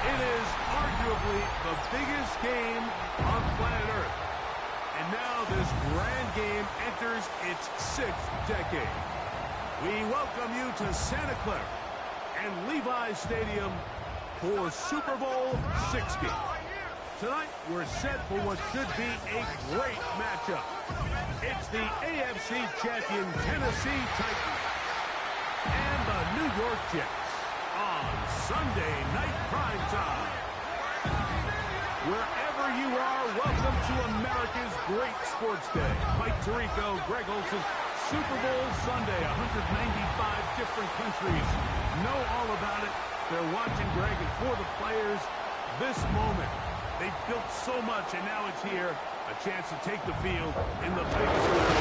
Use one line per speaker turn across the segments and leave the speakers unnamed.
It is arguably the biggest game on planet Earth. And now this grand game enters its 6th decade. We welcome you to Santa Clara and Levi's Stadium for Super Bowl 60. Tonight, we're set for what should be a great matchup. It's the AFC champion Tennessee Titans and the New York Jets on Sunday Night Primetime. Wherever you are, welcome to America's great sports day. Mike Tirico, Greg Olson, Super Bowl Sunday. 195 different countries know all about it. They're watching, Greg, and for the players, this moment. They've built so much, and now it's here. A chance to take the field in the biggest game.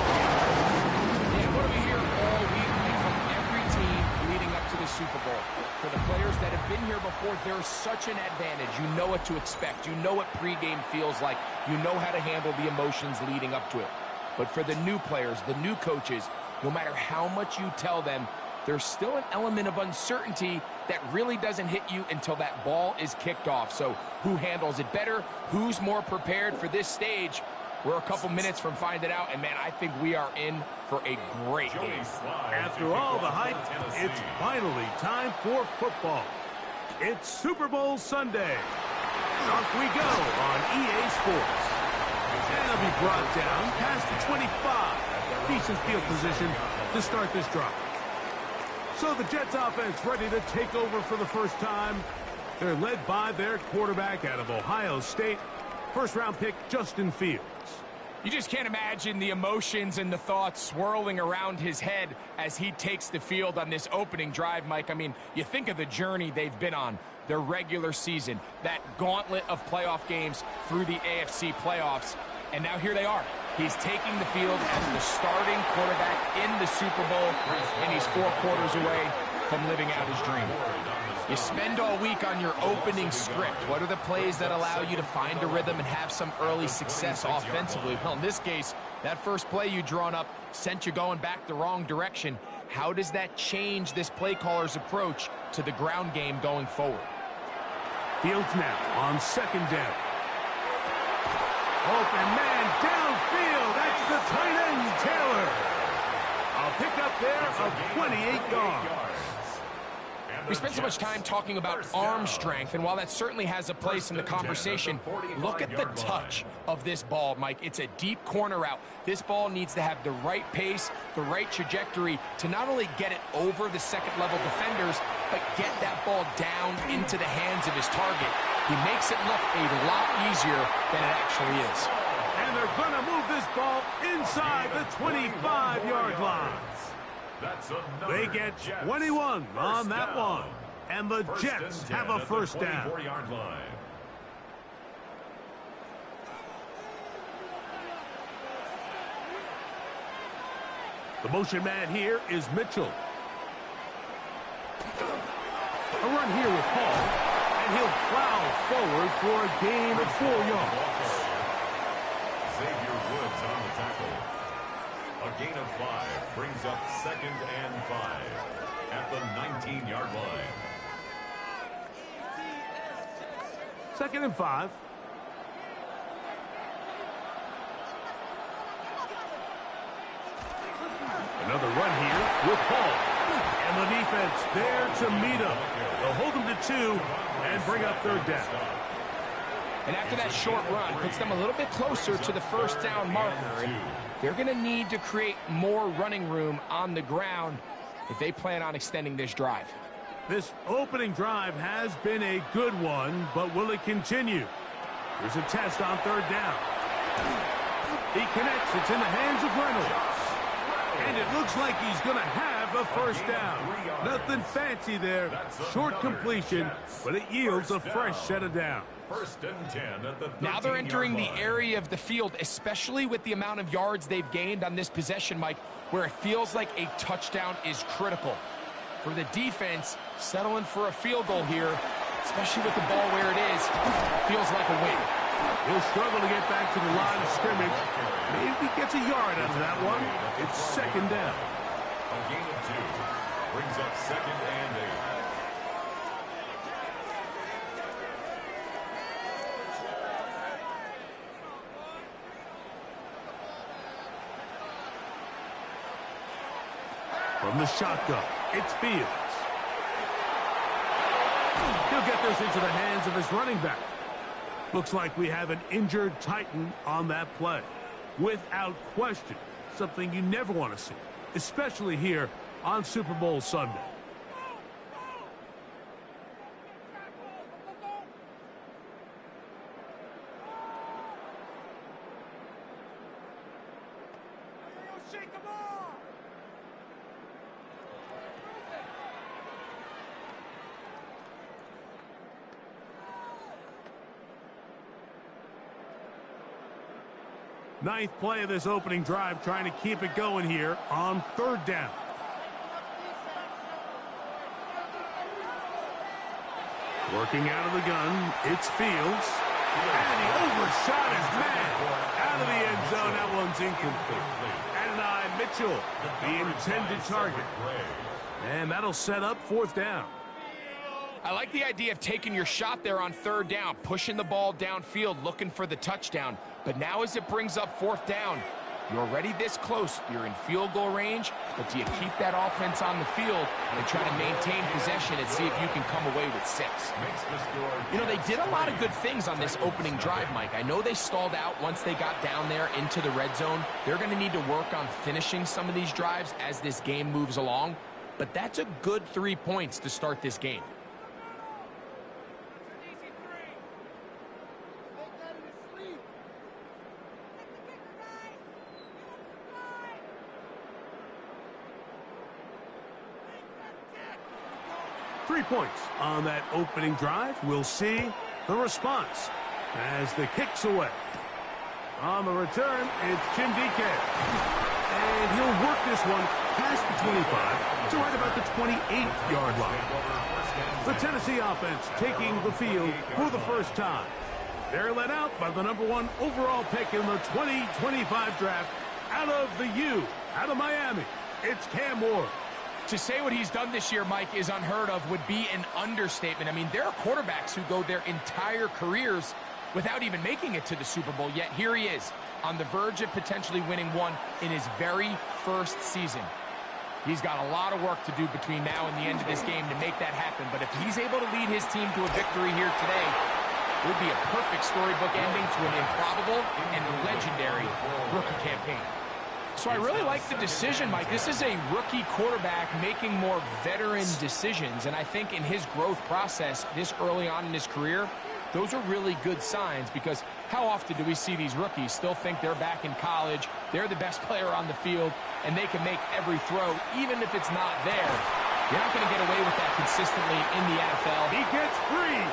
Yeah, what do we hear all week from every team leading up to the Super Bowl? For the players that have been here before, there's such an advantage. You know what to expect. You know what pregame feels like. You know how to handle the emotions leading up to it. But for the new players, the new coaches, no matter how much you tell them, there's still an element of uncertainty that really doesn't hit you until that ball is kicked off. So who handles it better? Who's more prepared for this stage? We're a couple minutes from finding out, and man, I think we are in for a great game.
After all the hype, it's finally time for football. It's Super Bowl Sunday. Off we go on EA Sports. And it'll be brought down past the 25. Decent field position to start this drive. So the Jets offense ready to take over for the first time. They're led by their quarterback out of Ohio State, first-round pick Justin Fields.
You just can't imagine the emotions and the thoughts swirling around his head as he takes the field on this opening drive, Mike. I mean, you think of the journey they've been on, their regular season, that gauntlet of playoff games through the AFC playoffs, and now here they are. He's taking the field as the starting quarterback in the Super Bowl, and he's 4 quarters away from living out his dream. You spend all week on your opening script. What are the plays that allow you to find a rhythm and have some early success offensively? Well, in this case, that first play you drawn up sent you going back the wrong direction. How does that change this play caller's approach to the ground game going forward?
Fields now on second down. Open man downfield. That's the tight end, Taylor. A pickup there of 28 yards.
We spent so much time talking about arm strength, and while that certainly has a place in the conversation, look at the touch of this ball, Mike. It's a deep corner route. This ball needs to have the right pace, the right trajectory to not only get it over the second-level defenders, but get that ball down into the hands of his target. He makes it look a lot easier than it actually is.
And they're going to move this ball inside the 25-yard line. They get 21 on that one. And the Jets have a first down. The motion man here is Mitchell. A run here with Hall. And he'll plow forward for a gain of 4 yards.
Xavier Woods on the tackle. A gain of 5 brings up 2nd and 5 at the 19-yard line.
2nd and 5. Another run here with Hall. And the defense there to meet him. They'll hold him to 2 and bring up 3rd down.
And after that short run, puts them a little bit closer to the first down marker. And they're going to need to create more running room on the ground if they plan on extending this drive.
This opening drive has been a good one, but will it continue? Here's a test on 3rd down. He connects. It's in the hands of Reynolds. And it looks like he's going to have a first down. Nothing fancy there. Short completion, but it yields a fresh set of downs.
1st and 10 at the 13-yard line.
Now they're entering the area of the field, especially with the amount of yards they've gained on this possession, Mike, where it feels like a touchdown is critical. For the defense, settling for a field goal here, especially with the ball where it is, feels like a win.
He'll struggle to get back to the line of scrimmage. Maybe gets a yard out of that one. It's 2nd down.
A gain of 2 brings up 2nd and 8.
From the shotgun, it's Fields. He'll get this into the hands of his running back. Looks like we have an injured Titan on that play. Without question, something you never want to see, especially here on Super Bowl Sunday. Ninth play of this opening drive, trying to keep it going here on third down. Working out of the gun, it's Fields. And he overshot his man. Out of the end zone, that one's incomplete. Adonai Mitchell, the intended target. And that'll set up fourth down.
I like the idea of taking your shot there on third down, pushing the ball downfield, looking for the touchdown. But now as it brings up fourth down, you're already this close. You're in field goal range, but do you keep that offense on the field and try to maintain possession and see if you can come away with 6? You know, they did a lot of good things on this opening drive, Mike. I know they stalled out once they got down there into the red zone. They're going to need to work on finishing some of these drives as this game moves along. But that's a good 3 points to start this game.
3 points on that opening drive. We'll see the response as the kick's away. On the return, it's Chindike. And he'll work this one past the 25 to right about the 28-yard line. The Tennessee offense taking the field for the first time. They're led out by the #1 overall pick in the 2025 draft out of the U, out of Miami. It's Cam Ward.
To say what he's done this year, Mike, is unheard of would be an understatement. I mean, there are quarterbacks who go their entire careers without even making it to the Super Bowl, yet here he is on the verge of potentially winning one in his very first season. He's got a lot of work to do between now and the end of this game to make that happen, but if he's able to lead his team to a victory here today, it would be a perfect storybook ending to an improbable and legendary rookie campaign. So I really like the decision, Mike. This is a rookie quarterback making more veteran decisions, and I think in his growth process this early on in his career, those are really good signs, because how often do we see these rookies still think they're back in college, they're the best player on the field, and they can make every throw, even if it's not there. You're not going to get away with that consistently in the NFL.
He gets free.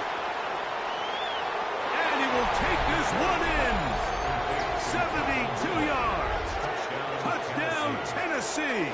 And he will take this one in. 72 yards. Touchdown, Tennessee.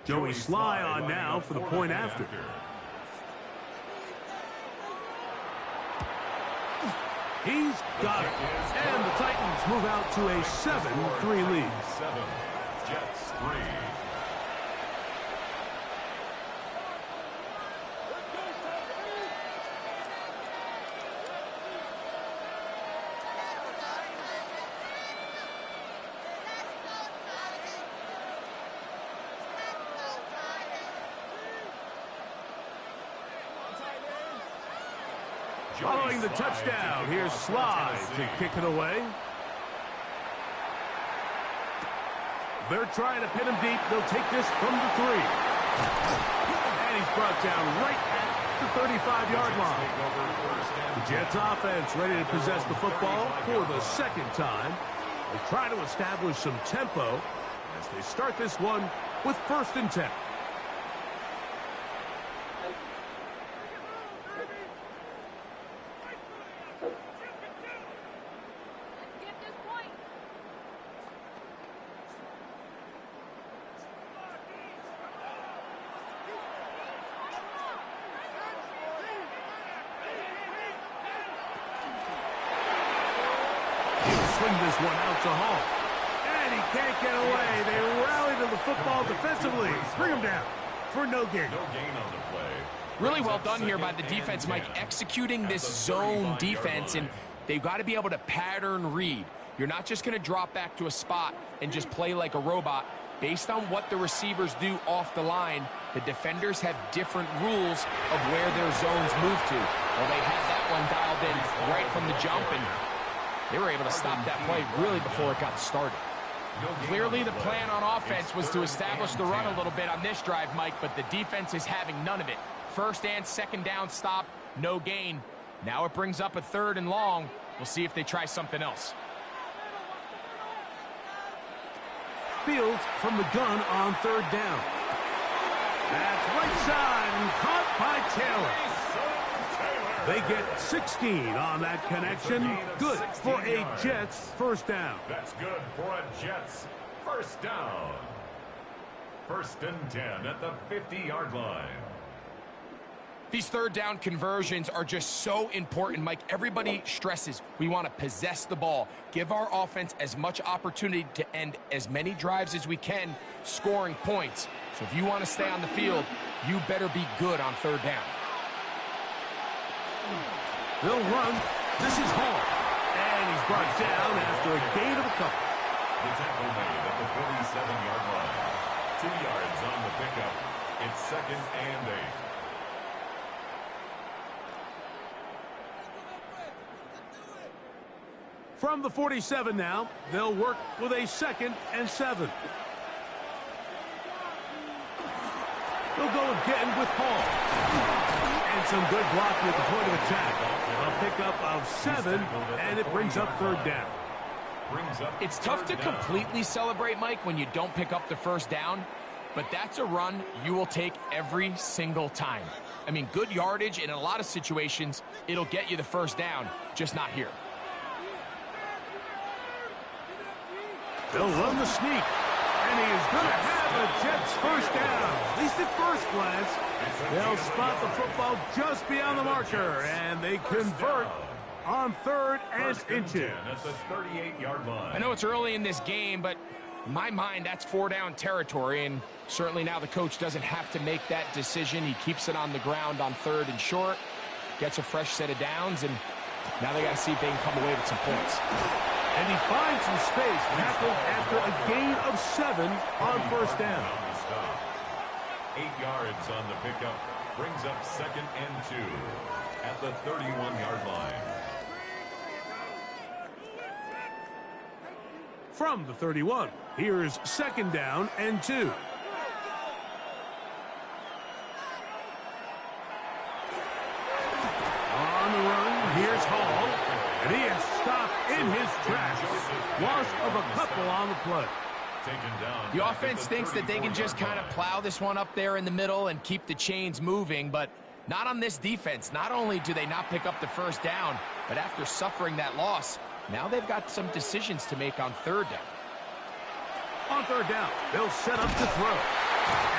Joey Sly on now for the point after. He's got it. And the Titans move out to a 7-3 lead.
7, Jets 3.
Following the touchdown, here's Sly to kick it away. They're trying to pin him deep. They'll take this from the 3. And he's brought down right at the 35-yard line. The Jets offense ready to possess the football for the second time. They try to establish some tempo as they start this one with 1st and 10. send this one out to Hall. And he can't get away. They rally to the football defensively. Bring him down for no gain.
No gain on the play.
Really well done here by the defense, Mike, executing this zone defense, and they've got to be able to pattern read. You're not just going to drop back to a spot and just play like a robot. Based on what the receivers do off the line, the defenders have different rules of where their zones move to. Well, they had that one dialed in right from the jump, and they were able to stop that play really before it got started. Clearly the plan on offense was to establish the run a little bit on this drive, Mike, but the defense is having none of it. First and second down stop, no gain. Now it brings up a 3rd and long. We'll see if they try something else.
Fields from the gun on 3rd down. That's right side and caught by Taylor. They get 16 on that connection. Good for a Jets first down.
That's good for a Jets first down. 1st and 10 at the 50-yard line.
These 3rd down conversions are just so important, Mike. Everybody stresses we want to possess the ball, give our offense as much opportunity to end as many drives as we can, scoring points. So if you want to stay on the field, you better be good on 3rd down.
They'll run. This is Hall. And he's brought down after a gain of a couple.
The tackle made at the 47-yard line. 2 yards on the pickup. It's 2nd and 8.
From the 47 now, they'll work with a 2nd and 7. They'll go again with Hall. And some good blocking at the point of attack. A pickup of 7, and it brings up 3rd down.
It's tough to completely celebrate, Mike, when you don't pick up the first down, but that's a run you will take every single time. I mean, good yardage, and in a lot of situations, it'll get you the first down, just not here.
They'll run the sneak, and he is going to have the Jets first down. At least at first glance, they'll spot the football just beyond the marker, and they convert on 3rd and inches.
At the 38-yard line.
I know it's early in this game, but in my mind, that's 4-down territory, and certainly now the coach doesn't have to make that decision. He keeps it on the ground on 3rd and short, gets a fresh set of downs, and now they got to see if they can come away with some points.
And he finds some space, tackled after a gain of 7 on 1st down.
8 yards on the pickup, brings up 2nd and 2 at the 31-yard line.
From the 31, here's 2nd down and 2. On the run, here's Hall. And he is stopped in his tracks. Loss of a couple on the play.
The offense thinks that they can just kind of plow this one up there in the middle and keep the chains moving, but not on this defense. Not only do they not pick up the first down, but after suffering that loss, now they've got some decisions to make on 3rd down.
On 3rd down, they'll set up to throw.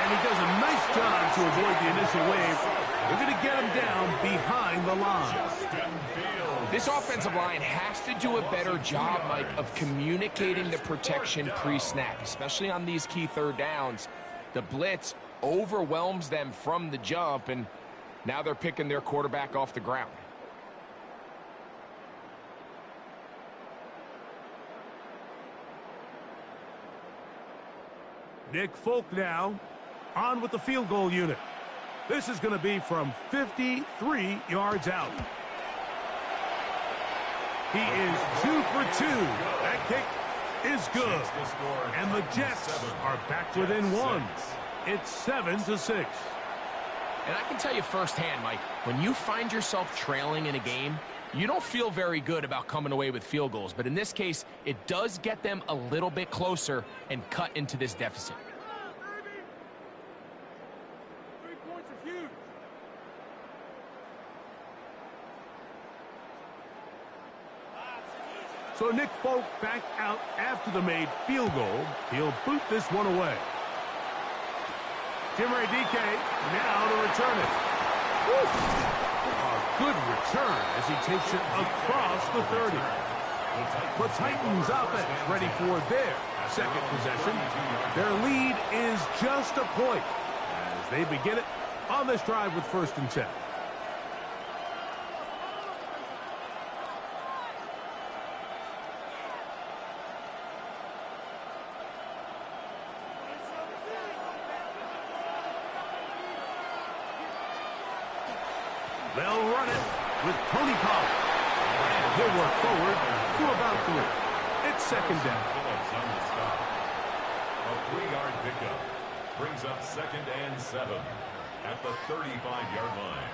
And he does a nice job to avoid the initial wave. They're going to get him down behind the line.
This offensive line has to do a better job, Mike, of communicating the protection pre-snap, especially on these key 3rd downs. The blitz overwhelms them from the jump, and now they're picking their quarterback off the ground.
Nick Folk now on with the field goal unit. This is going to be from 53 yards out. He is 2 for 2. That kick is good. And the Jets are back within 1. It's 7-6.
And I can tell you firsthand, Mike, when you find yourself trailing in a game, you don't feel very good about coming away with field goals. But in this case, it does get them a little bit closer and cut into this deficit.
So Nick Folk back out after the made field goal. He'll boot this one away. Chimere Dike now to return it. Woo! A good return as he takes it across the 30. The Titans offense ready for their second possession. Their lead is just a point as they begin it on this drive with 1st and 10. They'll run it with Tony Pollard. And he'll work forward to about 3. It's 2nd down.
Phillips on the stop. A 3-yard pickup brings up 2nd and 7 at the 35-yard line.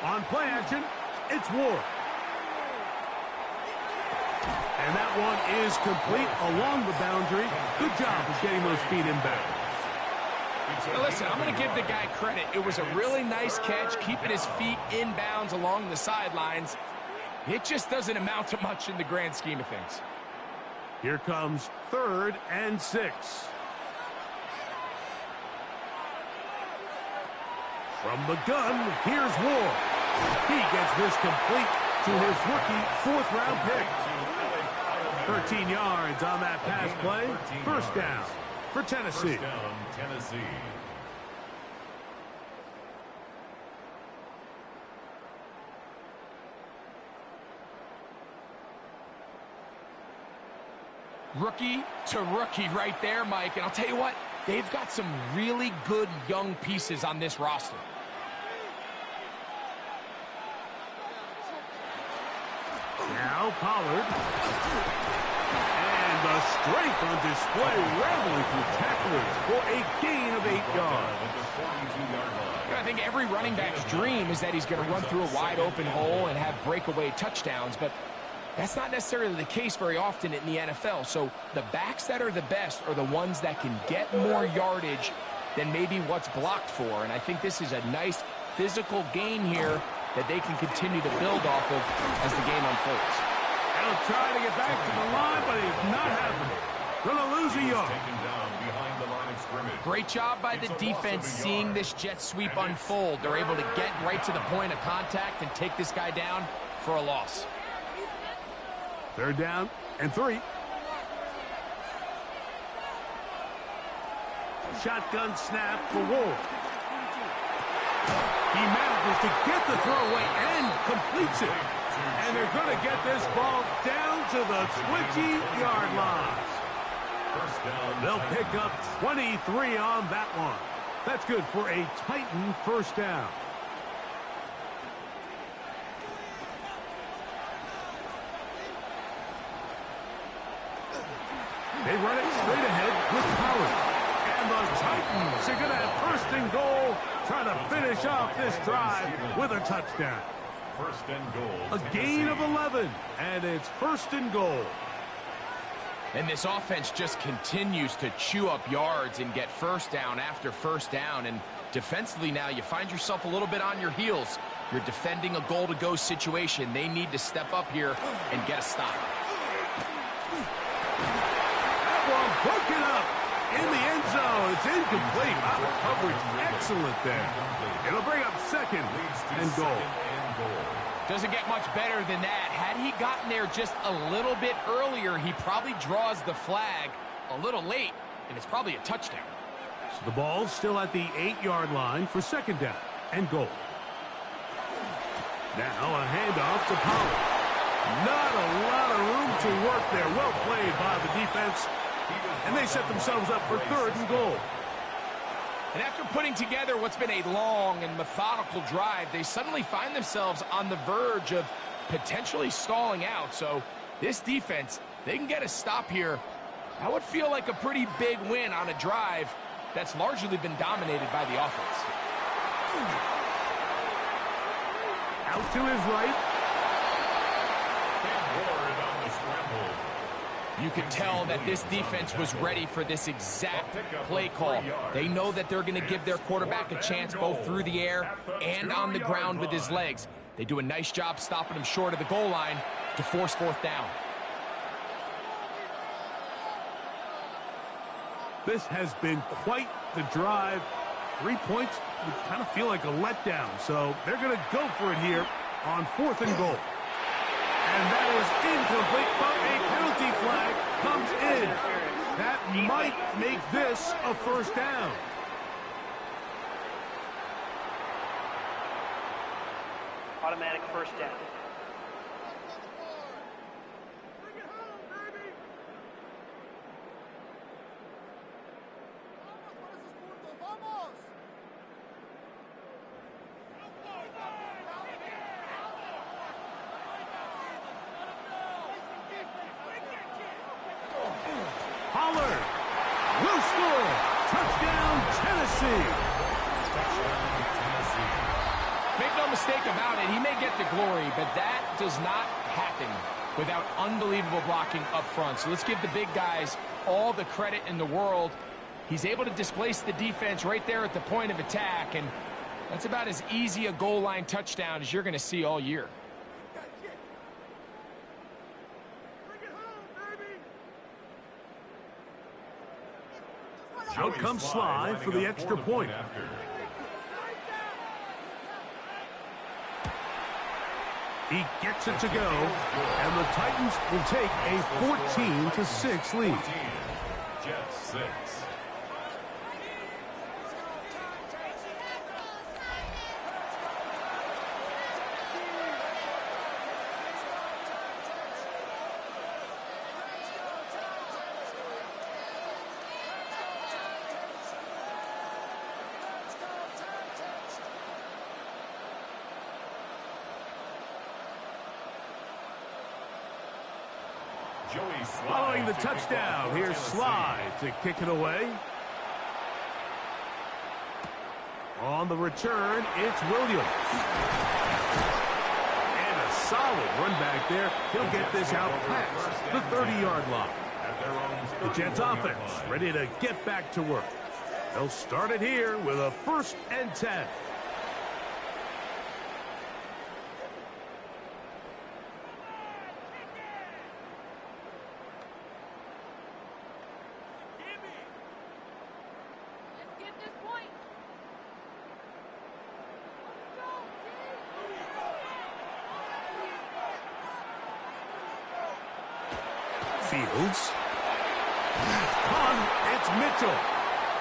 On play action, it's Ward. And that one is complete along the boundary. Good job of getting those feet inbound.
Now listen, I'm going to give the guy credit. It was a really nice catch, keeping his feet inbounds along the sidelines. It just doesn't amount to much in the grand scheme of things.
Here comes 3rd and 6. From the gun, here's Ward. He gets this complete to his rookie 4th-round pick. 13 yards on that pass play. 1st down for Tennessee.
1st down, Tennessee.
Rookie to rookie right there, Mike. And I'll tell you what, they've got some really good young pieces on this roster.
Now Pollard. And the strength on display, rambling through tacklers for a gain of 8 yards.
I think every running back's dream is that he's going to run through a wide open hole and have breakaway touchdowns, but that's not necessarily the case very often in the NFL. So the backs that are the best are the ones that can get more yardage than maybe what's blocked for. And I think this is a nice physical gain here that they can continue to build off of as the game unfolds.
They'll try to get back to the line, but it's not happening. Gonna lose a yard.
Great job by the defense seeing this jet sweep unfold. They're able to get right to the point of contact and take this guy down for a loss.
3rd down and 3. Shotgun snap for Ward. He manages to get the throw away and completes it. And they're going to get this ball down to the 20-yard line. They'll pick up 23 on that one. That's good for a Titan 1st down. They run it straight ahead with Pollard. And the Titans are going to have 1st and goal, trying to finish off this drive with a touchdown.
1st and goal.
A gain of 11, and it's 1st and goal.
And this offense just continues to chew up yards and get 1st down after 1st down. And defensively now, you find yourself a little bit on your heels. You're defending a goal-to-go situation. They need to step up here and get a stop.
That one broken up in the end zone. It's incomplete. Wow, the coverage excellent there. It'll bring up 2nd and goal.
Doesn't get much better than that. Had he gotten there just a little bit earlier, he probably draws the flag a little late, and it's probably a touchdown.
So the ball's still at the 8-yard line for 2nd down and goal. Now a handoff to Pollard. Not a lot of room to work there. Well played by the defense. And they set themselves up for 3rd and goal.
And after putting together what's been a long and methodical drive, they suddenly find themselves on the verge of potentially stalling out. So this defense, they can get a stop here. That would feel like a pretty big win on a drive that's largely been dominated by the offense.
Out to his right.
You can tell that this defense was ready for this exact play call. They know that they're going to give their quarterback a chance both through the air and on the ground with his legs. They do a nice job stopping him short of the goal line to force 4th down.
This has been quite the drive. 3 points would kind of feel like a letdown. So they're going to go for it here on 4th and goal. And that is incomplete, but a penalty flag comes in. That might make this a first down.
Automatic first down.
Pollard will score. Touchdown, Tennessee.
Make no mistake about it, he may get the glory, but that does not happen without unbelievable blocking up front. So let's give the big guys all the credit in the world. He's able to displace the defense right there at the point of attack, and that's about as easy a goal line touchdown as you're going to see all year.
Out comes Sly for the extra point. He gets it to go, and the Titans will take a 14-6 lead.
Jets 6.
Following the touchdown, here's Sly to kick it away. On the return, it's Williams. And a solid run back there. He'll get this out past the 30-yard line. The Jets offense ready to get back to work. They'll start it here with a 1st and 10. Fields. It's Mitchell.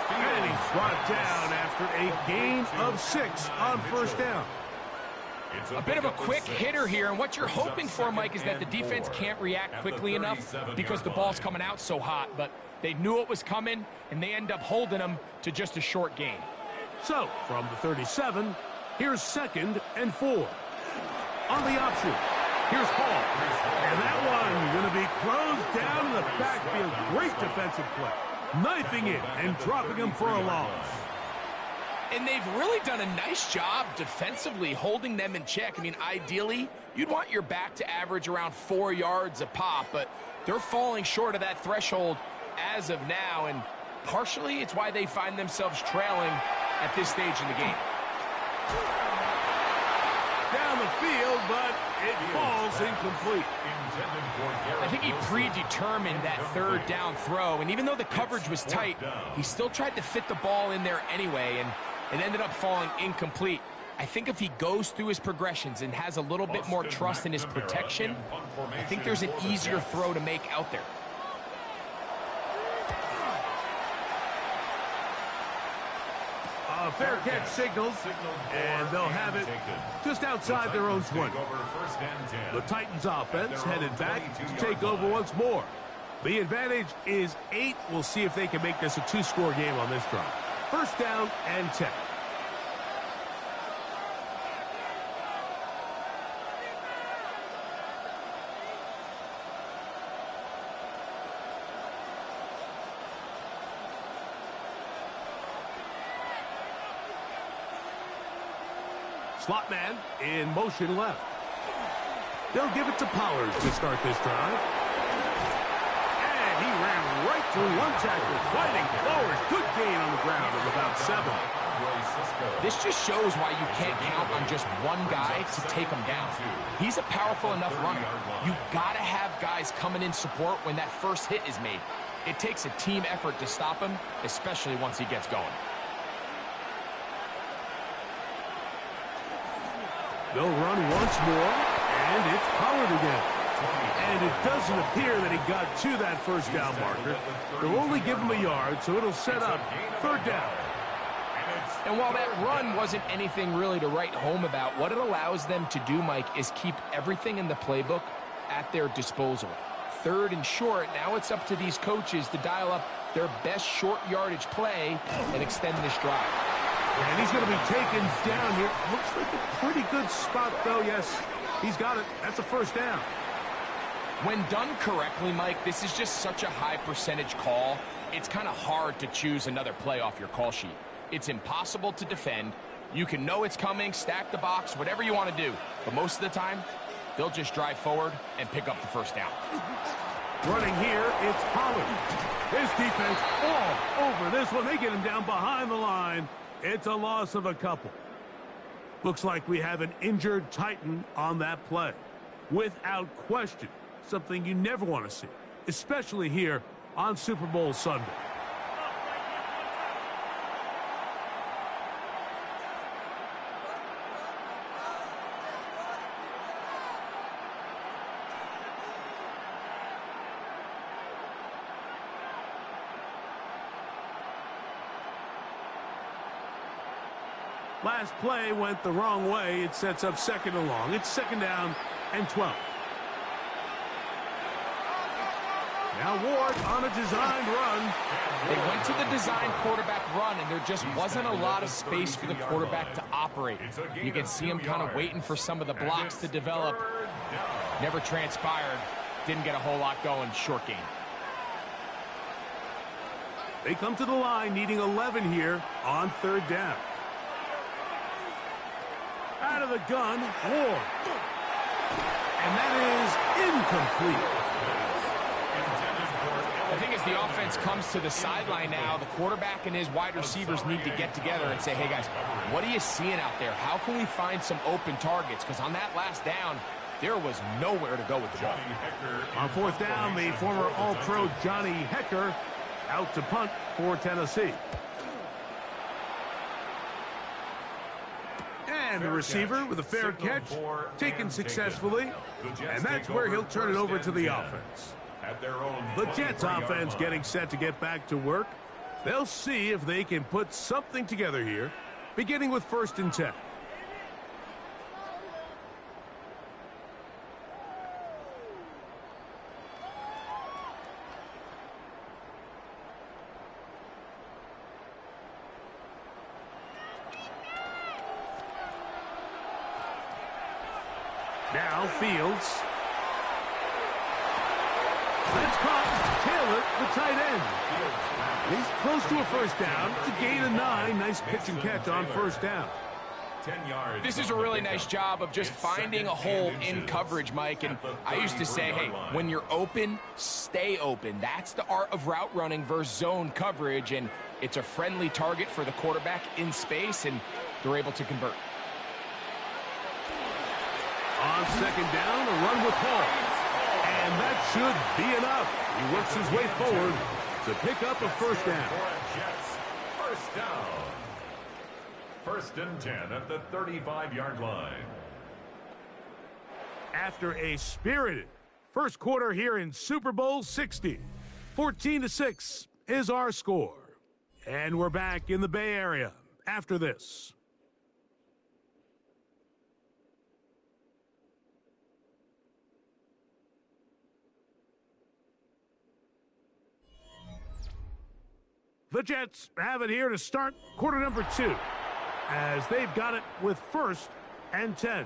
And he's brought down after a gain of 6 on 1st down.
A bit of a quick hitter here, and what you're hoping for, Mike, is that the defense can't react quickly enough because the ball's coming out so hot, but they knew it was coming, and they end up holding them to just a short gain.
So, from the 37, here's 2nd and 4. On the option, here's Hall. And that one going to be closed down in the backfield. Great defensive play. Knifing it and dropping him for a loss.
And they've really done a nice job defensively holding them in check. I mean, ideally, you'd want your back to average around 4 yards a pop, but they're falling short of that threshold as of now, and partially it's why they find themselves trailing at this stage in the game.
Down the field, but it falls incomplete.
I think he predetermined that 3rd down throw, and even though the coverage was tight, he still tried to fit the ball in there anyway, and it ended up falling incomplete. I think if he goes through his progressions and has a little bit more trust in his protection, I think there's an easier throw to make out there.
A fair catch signaled, and they'll have it just outside their own 20. The Titans offense headed back to take over once more. The advantage is 8. We'll see if they can make this a 2-score game on this drive. 1st down and 10. Slot man in motion left. They'll give it to Pollard to start this drive. And he ran right through one tackle, fighting forward. Good gain on the ground of about 7.
This just shows why you can't count on just one guy to take him down. He's a powerful enough runner. You gotta have guys coming in support when that first hit is made. It takes a team effort to stop him, especially once he gets going.
They'll run once more, and it's Pollard again. And it doesn't appear that he got to that first down marker. They'll only give him a yard, so it'll set up third down.
And while that run wasn't anything really to write home about, what it allows them to do, Mike, is keep everything in the playbook at their disposal. Third and short, now it's up to these coaches to dial up their best short yardage play and extend this drive.
And he's going to be taken down here. Looks like a pretty good spot, though. Yes, he's got it. That's a first down.
When done correctly, Mike, this is just such a high percentage call. It's kind of hard to choose another play off your call sheet. It's impossible to defend. You can know it's coming, stack the box, whatever you want to do. But most of the time, they'll just drive forward and pick up the first down.
Running here, it's Pollard. His defense all over this one. They get him down behind the line. It's a loss of a couple. Looks like we have an injured Titan on that play. Without question, something you never want to see, especially here on Super Bowl Sunday. Last play went the wrong way. It sets up second and long. It's second down and 12. Now Ward on a designed run.
They went to the design quarterback run, and there just wasn't a lot of space for the quarterback to operate. You can see him kind of waiting for some of the blocks to develop. Never transpired. Didn't get a whole lot going. Short game.
They come to the line needing 11 here on third down. Out of the gun, Ward. And that is incomplete.
I think as the offense comes to the sideline now, the quarterback and his wide receivers need to get together and say, hey, guys, what are you seeing out there? How can we find some open targets? Because on that last down, there was nowhere to go with the ball.
On fourth down, the former All-Pro Johnny Hekker out to punt for Tennessee. And the receiver with a fair catch, taken successfully, and that's where he'll turn it over to the offense. The Jets offense getting set to get back to work. They'll see if they can put something together here, beginning with first and 10. Now Fields. That's caught. Taylor, the tight end. He's close to a first down. It's a gain of 9. Nice pitch and catch on first down.
10 yards.
This is a really nice job of just finding a hole in coverage, Mike. And I used to say, hey, when you're open, stay open. That's the art of route running versus zone coverage. And it's a friendly target for the quarterback in space, and they're able to convert.
On second down, a run with Hall. And that should be enough. He works his way forward to pick up a first down.
Jets, first down. First and 10 at the 35-yard line.
After a spirited first quarter here in Super Bowl 60, 14-6 is our score. And we're back in the Bay Area after this. The Jets have it here to start quarter number 2, as they've got it with first and 10.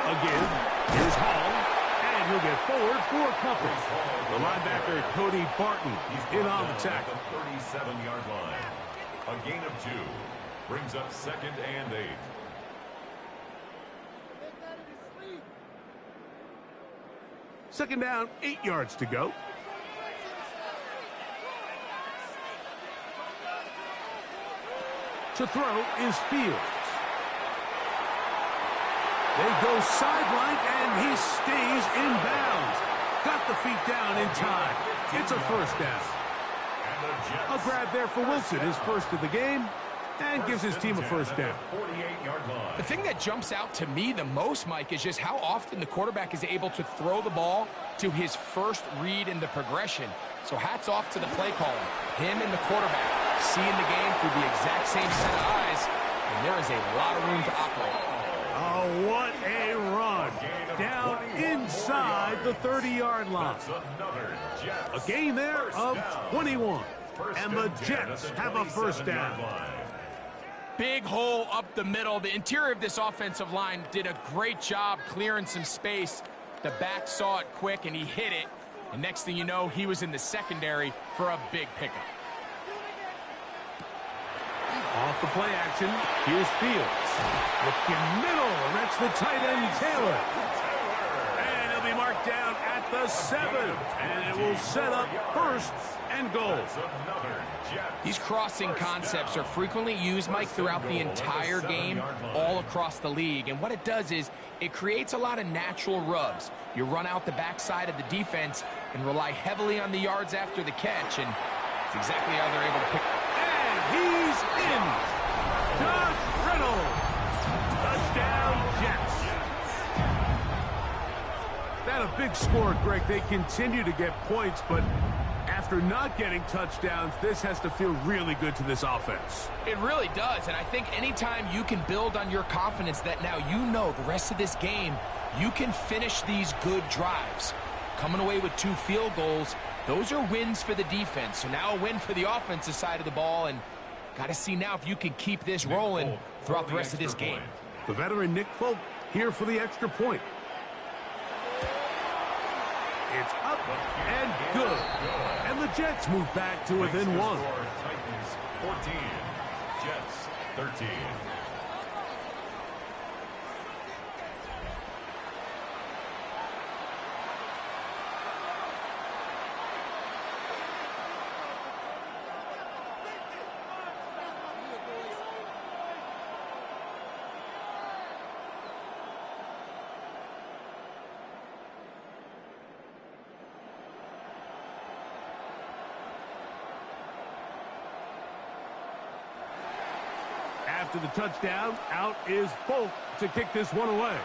Again, here's Hall. He'll get forward for a couple. The linebacker, Cody Barton, in on the tackle.
The 37-yard line. A gain of 2 brings up second and 8.
Second down, 8 yards to go. To throw is Fields. They go sideline, and he stays in bounds. Got the feet down in time. It's a first down. A grab there for Wilson, his first of the game, and gives his team a first down.
The thing that jumps out to me the most, Mike, is just how often the quarterback is able to throw the ball to his first read in the progression. So hats off to the play caller. Him and the quarterback seeing the game through the exact same set of eyes, and there is a lot of room to operate.
Oh, what a run. Down inside the 30-yard line. A gain there of 21. And the Jets have a first down.
Big hole up the middle. The interior of this offensive line did a great job clearing some space. The back saw it quick, and he hit it. And next thing you know, he was in the secondary for a big pickup.
Off the play action, here's Fields. Looking middle, and that's the tight end, Taylor. And he'll be marked down at the 7. And it will set up first and goal.
These crossing concepts are frequently used, Mike, throughout the entire game, all across the league. And what it does is it creates a lot of natural rubs. You run out the backside of the defense and rely heavily on the yards after the catch, and it's exactly how they're able to pick.
And he's in. Josh Reynolds. Touchdown, Jets. That a big score, Greg. They continue to get points, but after not getting touchdowns, this has to feel really good to this offense.
It really does, and I think anytime you can build on your confidence that now you know the rest of this game, you can finish these good drives. Coming away with 2 field goals, those are wins for the defense. So now a win for the offensive side of the ball, and got to see now if you can keep this rolling throughout the rest of this game.
The veteran Nick Folk here for the extra point. It's up and good. And the Jets move back to within 1.
Titans 14, Jets 13.
After the touchdown, out is Folk to kick this one away.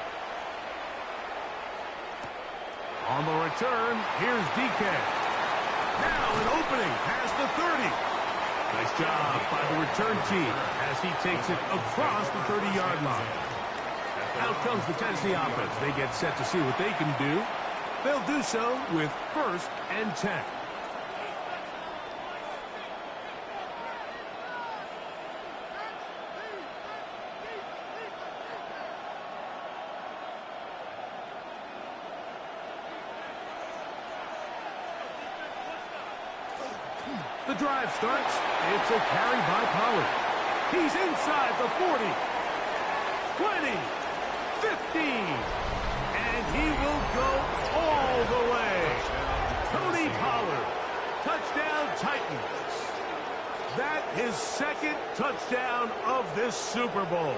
On the return, here's DK. Now an opening past the 30. Nice job by the return team as he takes it across the 30-yard line. Out comes the Tennessee offense. They get set to see what they can do. They'll do so with 1st and 10. The drive starts. It's a carry by Pollard. He's inside the 40, 20, 15, and he will go all the way. Tony Pollard, touchdown Titans. That his 2nd touchdown of this Super Bowl.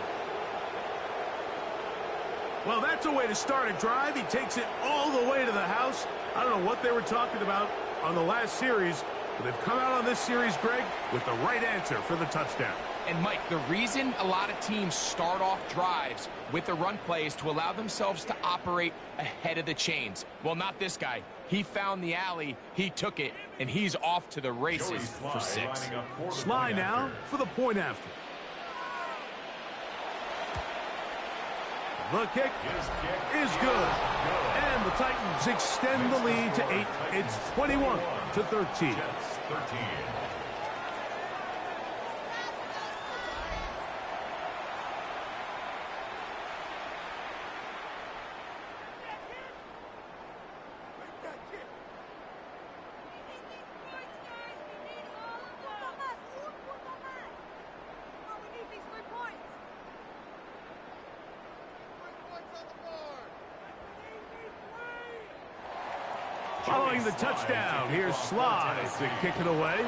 Well, that's a way to start a drive. He takes it all the way to the house. I don't know what they were talking about on the last series, but they've come out on this series, Greg, with the right answer for the touchdown.
And, Mike, the reason a lot of teams start off drives with the run play is to allow themselves to operate ahead of the chains. Well, not this guy. He found the alley, he took it, and he's off to the races for 6.
Sly now for the point after. The kick is good. And the Titans extend the lead to 8. It's 21-13.
Jets 13.
Following the touchdown, here's Slide to kick it away.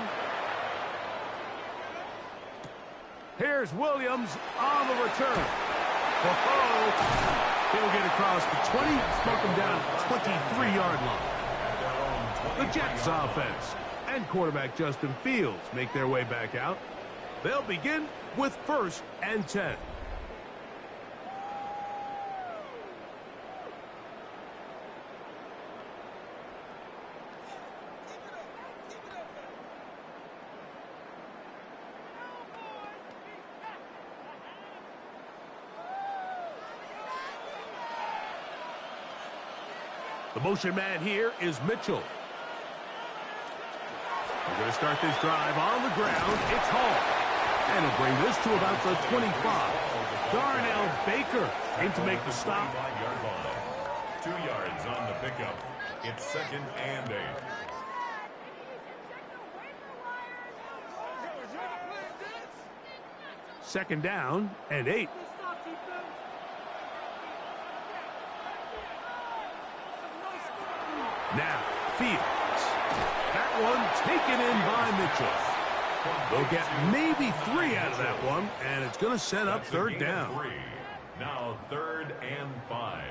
Here's Williams on the return. He'll get across the 20, smoke him down at the 23-yard line. The Jets offense and quarterback Justin Fields make their way back out. They'll begin with 1st and 10. The motion man here is Mitchell. We're going to start this drive on the ground. It's Hall. And he'll bring this to about the 25. Darnell Baker in to make the stop.
2 yards on the pickup. It's 2nd and 8.
Second down and 8. Now, Fields. That one taken in by Mitchell. They'll get maybe 3 out of that one, and it's going to set up 3rd down.
Now 3rd and 5.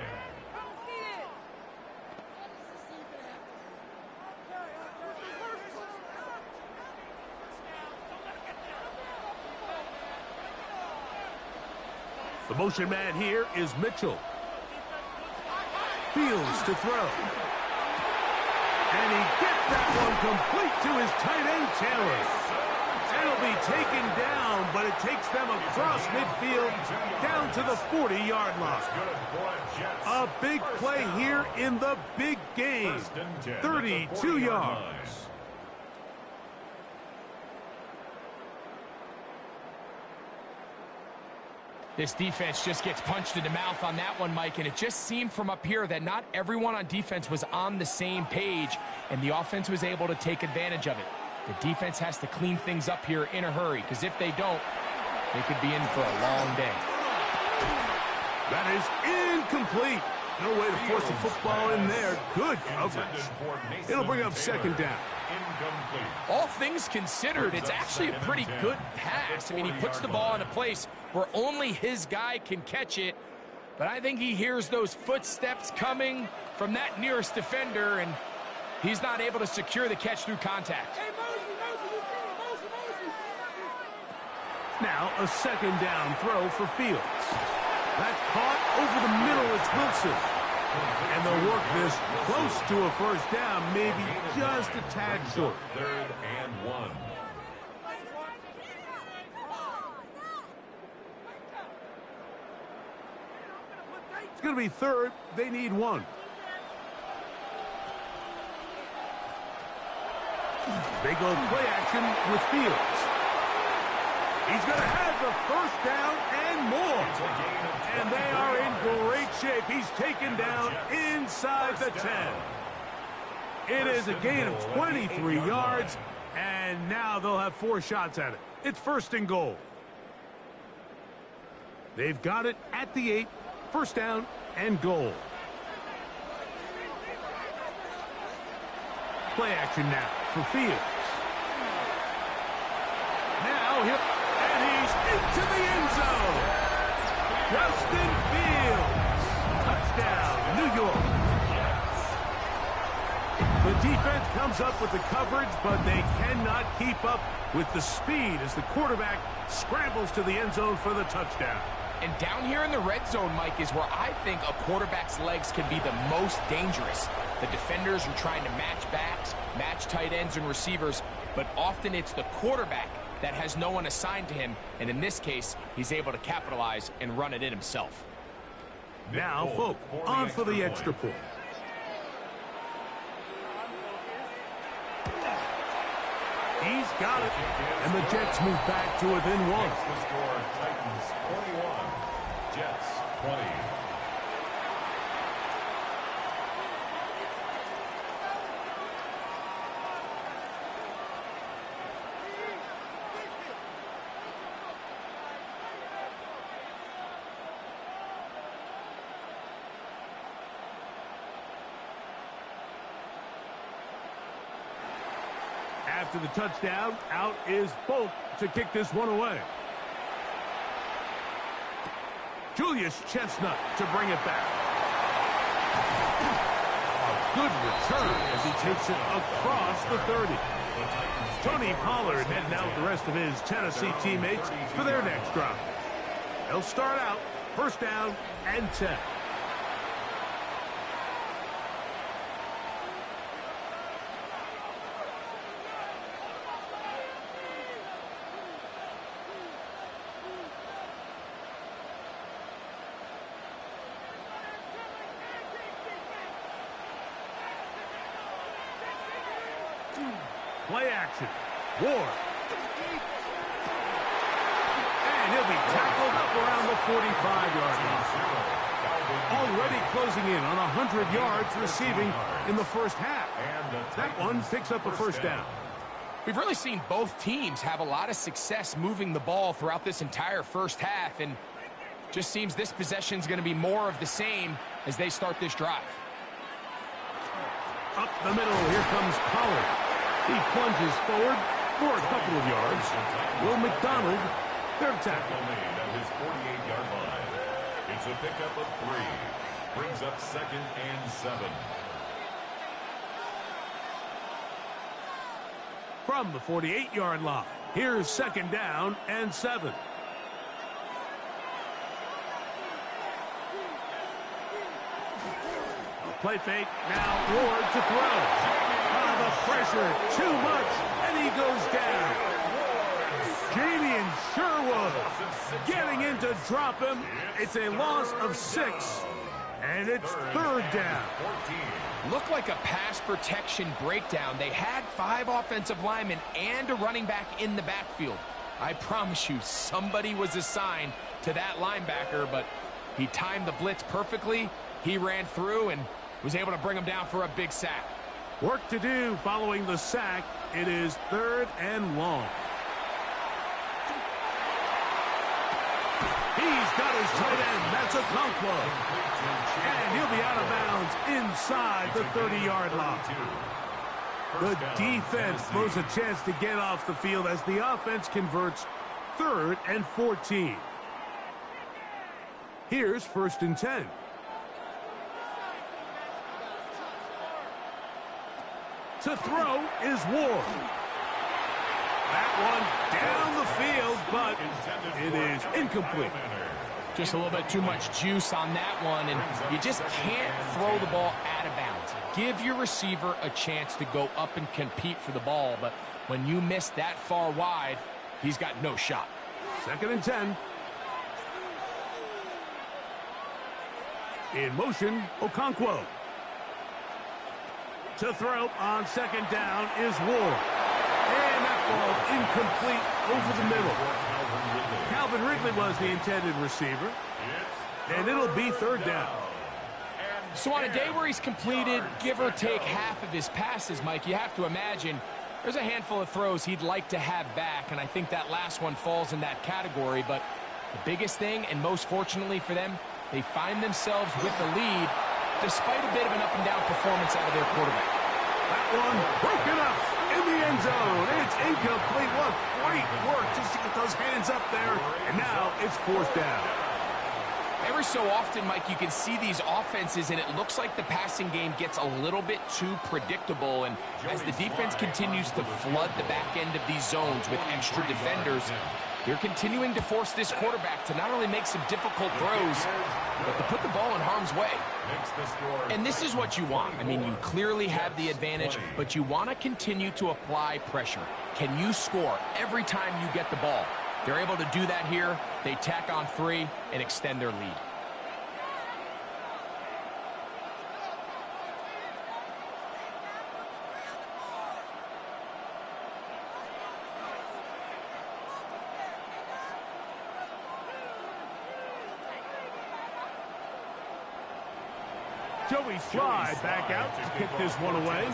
The motion man here is Mitchell. Fields to throw. And he gets that one complete to his tight end, Taylor. It'll be taken down, but it takes them across midfield down to the 40-yard line. A big play here in the big game. 32 yards.
This defense just gets punched in the mouth on that one, Mike, and it just seemed from up here that not everyone on defense was on the same page, and the offense was able to take advantage of it. The defense has to clean things up here in a hurry, because if they don't, they could be in for a long day.
That is incomplete. No way to force the football in there. Good coverage. It'll bring up 2nd down.
All things considered, it's actually a pretty good pass. I mean, he puts the ball in a place where only his guy can catch it, but I think he hears those footsteps coming from that nearest defender, and he's not able to secure the catch through contact.
Now a 2nd down throw for Fields. That's caught over the middle. It's Wilson. And they'll work this close to a 1st down, maybe just a tad short.
3rd and 1.
It's going to be 3rd. They need 1. They go play action with Fields. He's going to have the 1st down and more. And they are in great shape. He's taken down inside the 10. It is a gain of 23 yards, and now they'll have 4 shots at it. It's 1st and goal. They've got it at the 8, 1st down and goal. Play action now for Fields. Now and he's into the end zone. Justin Fields. Touchdown, New York. The defense comes up with the coverage, but they cannot keep up with the speed as the quarterback scrambles to the end zone for the touchdown.
And down here in the red zone, Mike, is where I think a quarterback's legs can be the most dangerous. The defenders are trying to match backs, match tight ends and receivers, but often it's the quarterback that has no one assigned to him, and in this case, he's able to capitalize and run it in himself.
Now, Folk, on for the extra point. He's got it, and the Jets move back to within 1.
The score, Titans 21, Jets 20.
After the touchdown, out is Folk to kick this one away. Julius Chestnut to bring it back. A good return as he takes it across the 30. Tony Pollard heading out with the rest of his Tennessee teammates for their next drive. They'll start out first down and 10. Play action. Ward. And he'll be tackled up around the 45-yard line. Already closing in on 100 yards receiving in the first half. That one picks up a first down.
We've really seen both teams have a lot of success moving the ball throughout this entire first half, and just seems this possession's going to be more of the same as they start this drive.
Up the middle, here comes Pollard. He plunges forward for a couple of yards. Will McDonald, third tackle.
Made at his 48-yard line. It's a pickup of 3. Brings up 2nd and 7.
From the 48-yard line, here's 2nd down and 7. Play fake, now Ward to throw. The pressure, too much, and he goes down. Jamian Sherwood getting in to drop him. It's a loss of 6, and it's 3rd down.
Looked like a pass protection breakdown. They had 5 offensive linemen and a running back in the backfield. I promise you, somebody was assigned to that linebacker, but he timed the blitz perfectly. He ran through and was able to bring him down for a big sack.
Work to do following the sack. It is 3rd and long. He's got his tight end. That's Okonkwo. And he'll be out of bounds inside the 30-yard line. The defense blows a chance to get off the field as the offense converts 3rd and 14. Here's 1st and 10. To throw is Ward. That one down the field, but it is incomplete.
Just a little bit too much juice on that one, and you just can't throw the ball out of bounds. Give your receiver a chance to go up and compete for the ball, but when you miss that far wide, he's got no shot.
2nd and 10. In motion, Okonkwo. To throw on 2nd down is Ward. And that ball incomplete over the middle. Calvin Ridley was the intended receiver. And it'll be 3rd down.
So on a day where he's completed, give or take half of his passes, Mike, you have to imagine there's a handful of throws he'd like to have back, and I think that last one falls in that category. But the biggest thing, and most fortunately for them, they find themselves with the lead despite a bit of an up-and-down performance out of their quarterback.
That one broken up in the end zone. It's incomplete. What great work just to get those hands up there. And now it's 4th down.
Every so often, Mike, you can see these offenses, and it looks like the passing game gets a little bit too predictable. And as the defense continues to flood the back end of these zones with extra defenders, they're continuing to force this quarterback to not only make some difficult throws, but to put the ball in harm's way. And this is what you want. I mean, you clearly have the advantage, but you want to continue to apply pressure. Can you score every time you get the ball? They're able to do that here. They tack on 3 and extend their lead.
Joey Slye back out to kick this one away.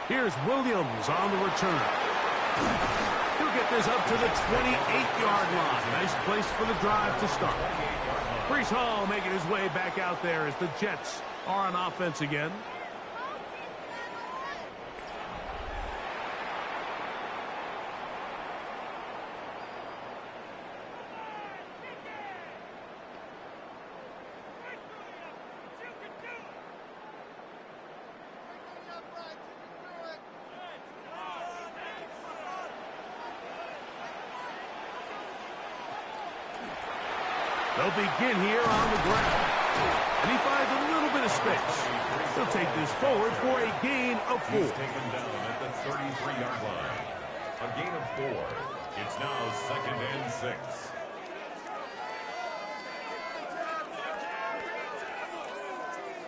Here's Williams on the return. He'll get this up to the 28-yard line. Nice place for the drive to start. Breece Hall making his way back out there as the Jets are on offense again. They'll begin here on the ground. And he finds a little bit of space. He'll take this forward for a gain of 4.
He's taken down at the 33-yard line. A gain of 4. It's now 2nd and 6.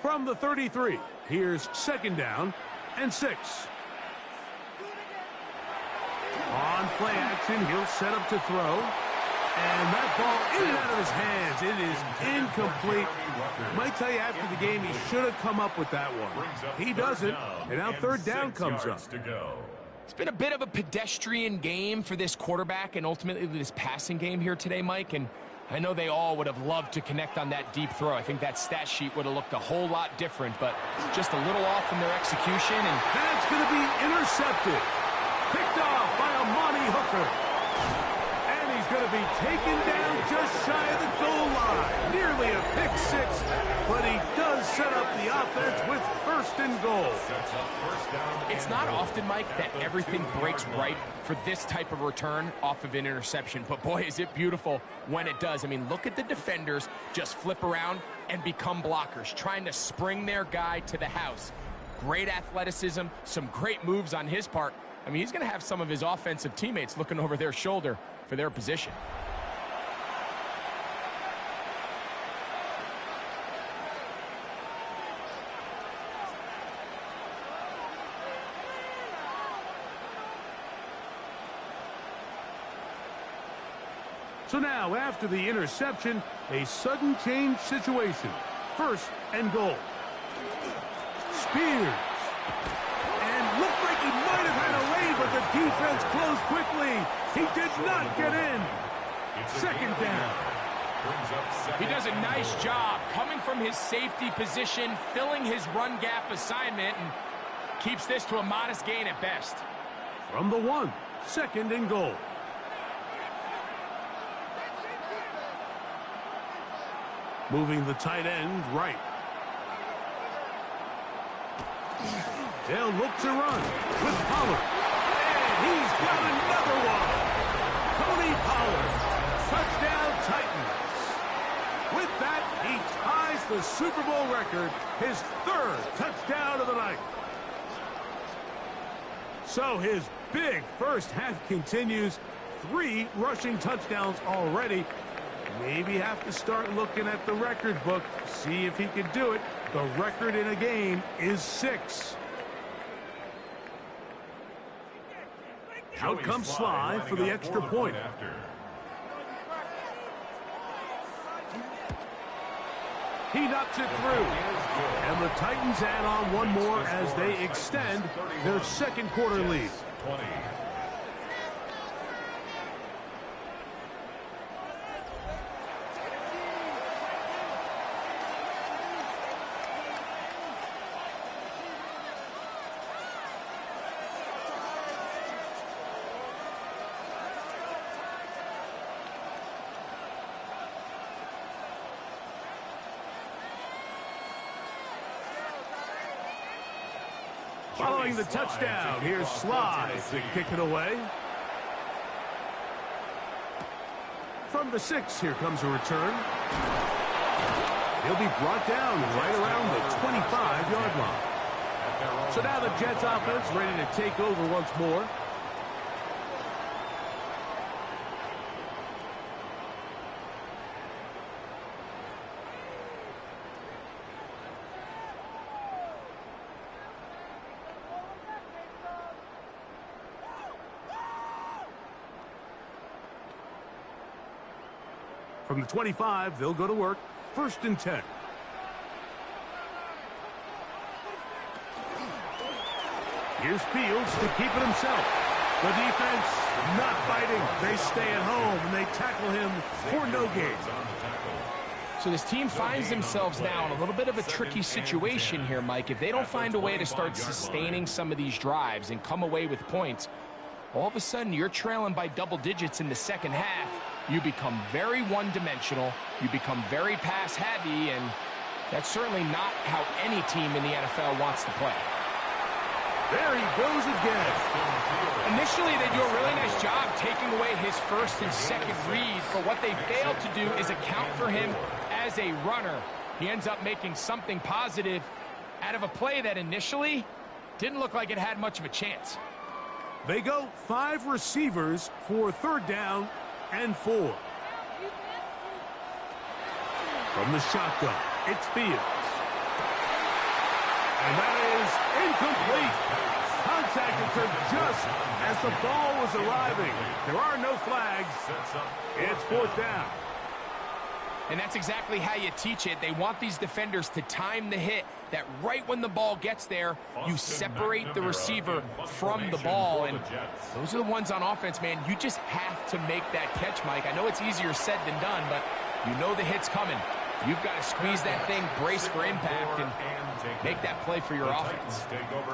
From the 33, here's 2nd down and 6. On play action, he'll set up to throw. And that ball in and out of his hands. It is incomplete. Might tell you after the game he should have come up with that one. He doesn't, and now 3rd down comes up.
It's been a bit of a pedestrian game for this quarterback and ultimately this passing game here today, Mike. And I know they all would have loved to connect on that deep throw. I think that stat sheet would have looked a whole lot different, but just a little off in their execution. And
that's going to be intercepted. Picked off by Amani Hooker. And he's going to be taken down just shy of the goal line. Nearly a pick 6, but he does set up the offense with 1st and goal.
It's not often, Mike, that everything breaks right for this type of return off of an interception. But boy, is it beautiful when it does. I mean, look at the defenders just flip around and become blockers, trying to spring their guy to the house. Great athleticism, some great moves on his part. I mean, he's going to have some of his offensive teammates looking over their shoulder for their position.
So now, after the interception, a sudden change situation. 1st and goal. Spears. And looked like he might have had a lead, but the defense closed quickly. He did not get in. 2nd down.
He does a nice job coming from his safety position, filling his run gap assignment, and keeps this to a modest gain at best.
From the 1, 2nd and goal. Moving the tight end right. They'll look to run with Pollard. And he's got another one. Tony Pollard. Touchdown Titans. With that, he ties the Super Bowl record, his 3rd touchdown of the night. So his big first half continues. 3 rushing touchdowns already. Maybe have to start looking at the record book, see if he can do it. The record in a game is 6. Out comes Sly for the extra point. He knocks it through. And the Titans add on one more as they extend their 2nd quarter lead.
20.
Following the touchdown, here's Sly to kick it away. From the 6, here comes a return. He'll be brought down right around the 25-yard line. So now the Jets offense ready to take over once more. From the 25, they'll go to work. 1st and 10. Here's Fields to keep it himself. The defense not fighting. They stay at home, and they tackle him for no gain.
So this team finds themselves now in a little bit of a tricky situation here, Mike. If they don't find a way to start sustaining some of these drives and come away with points, all of a sudden you're trailing by double digits in the 2nd half. You become very one-dimensional. You become very pass-heavy, and that's certainly not how any team in the NFL wants to play.
There he goes again.
Initially, they do a really nice job taking away his first and second read, but what they failed to do is account for him as a runner. He ends up making something positive out of a play that initially didn't look like it had much of a chance.
They go 5 receivers for 3rd down and 4. From the shotgun, it's Fields. And that is incomplete. Contact occurred just as the ball was arriving. There are no flags. It's 4th down.
And that's exactly how you teach it. They want these defenders to time the hit, that right when the ball gets there, you separate the receiver from the ball. And those are the ones on offense, man. You just have to make that catch, Mike. I know it's easier said than done, but you know the hit's coming. You've got to squeeze that thing, brace for impact, and make that play for your offense.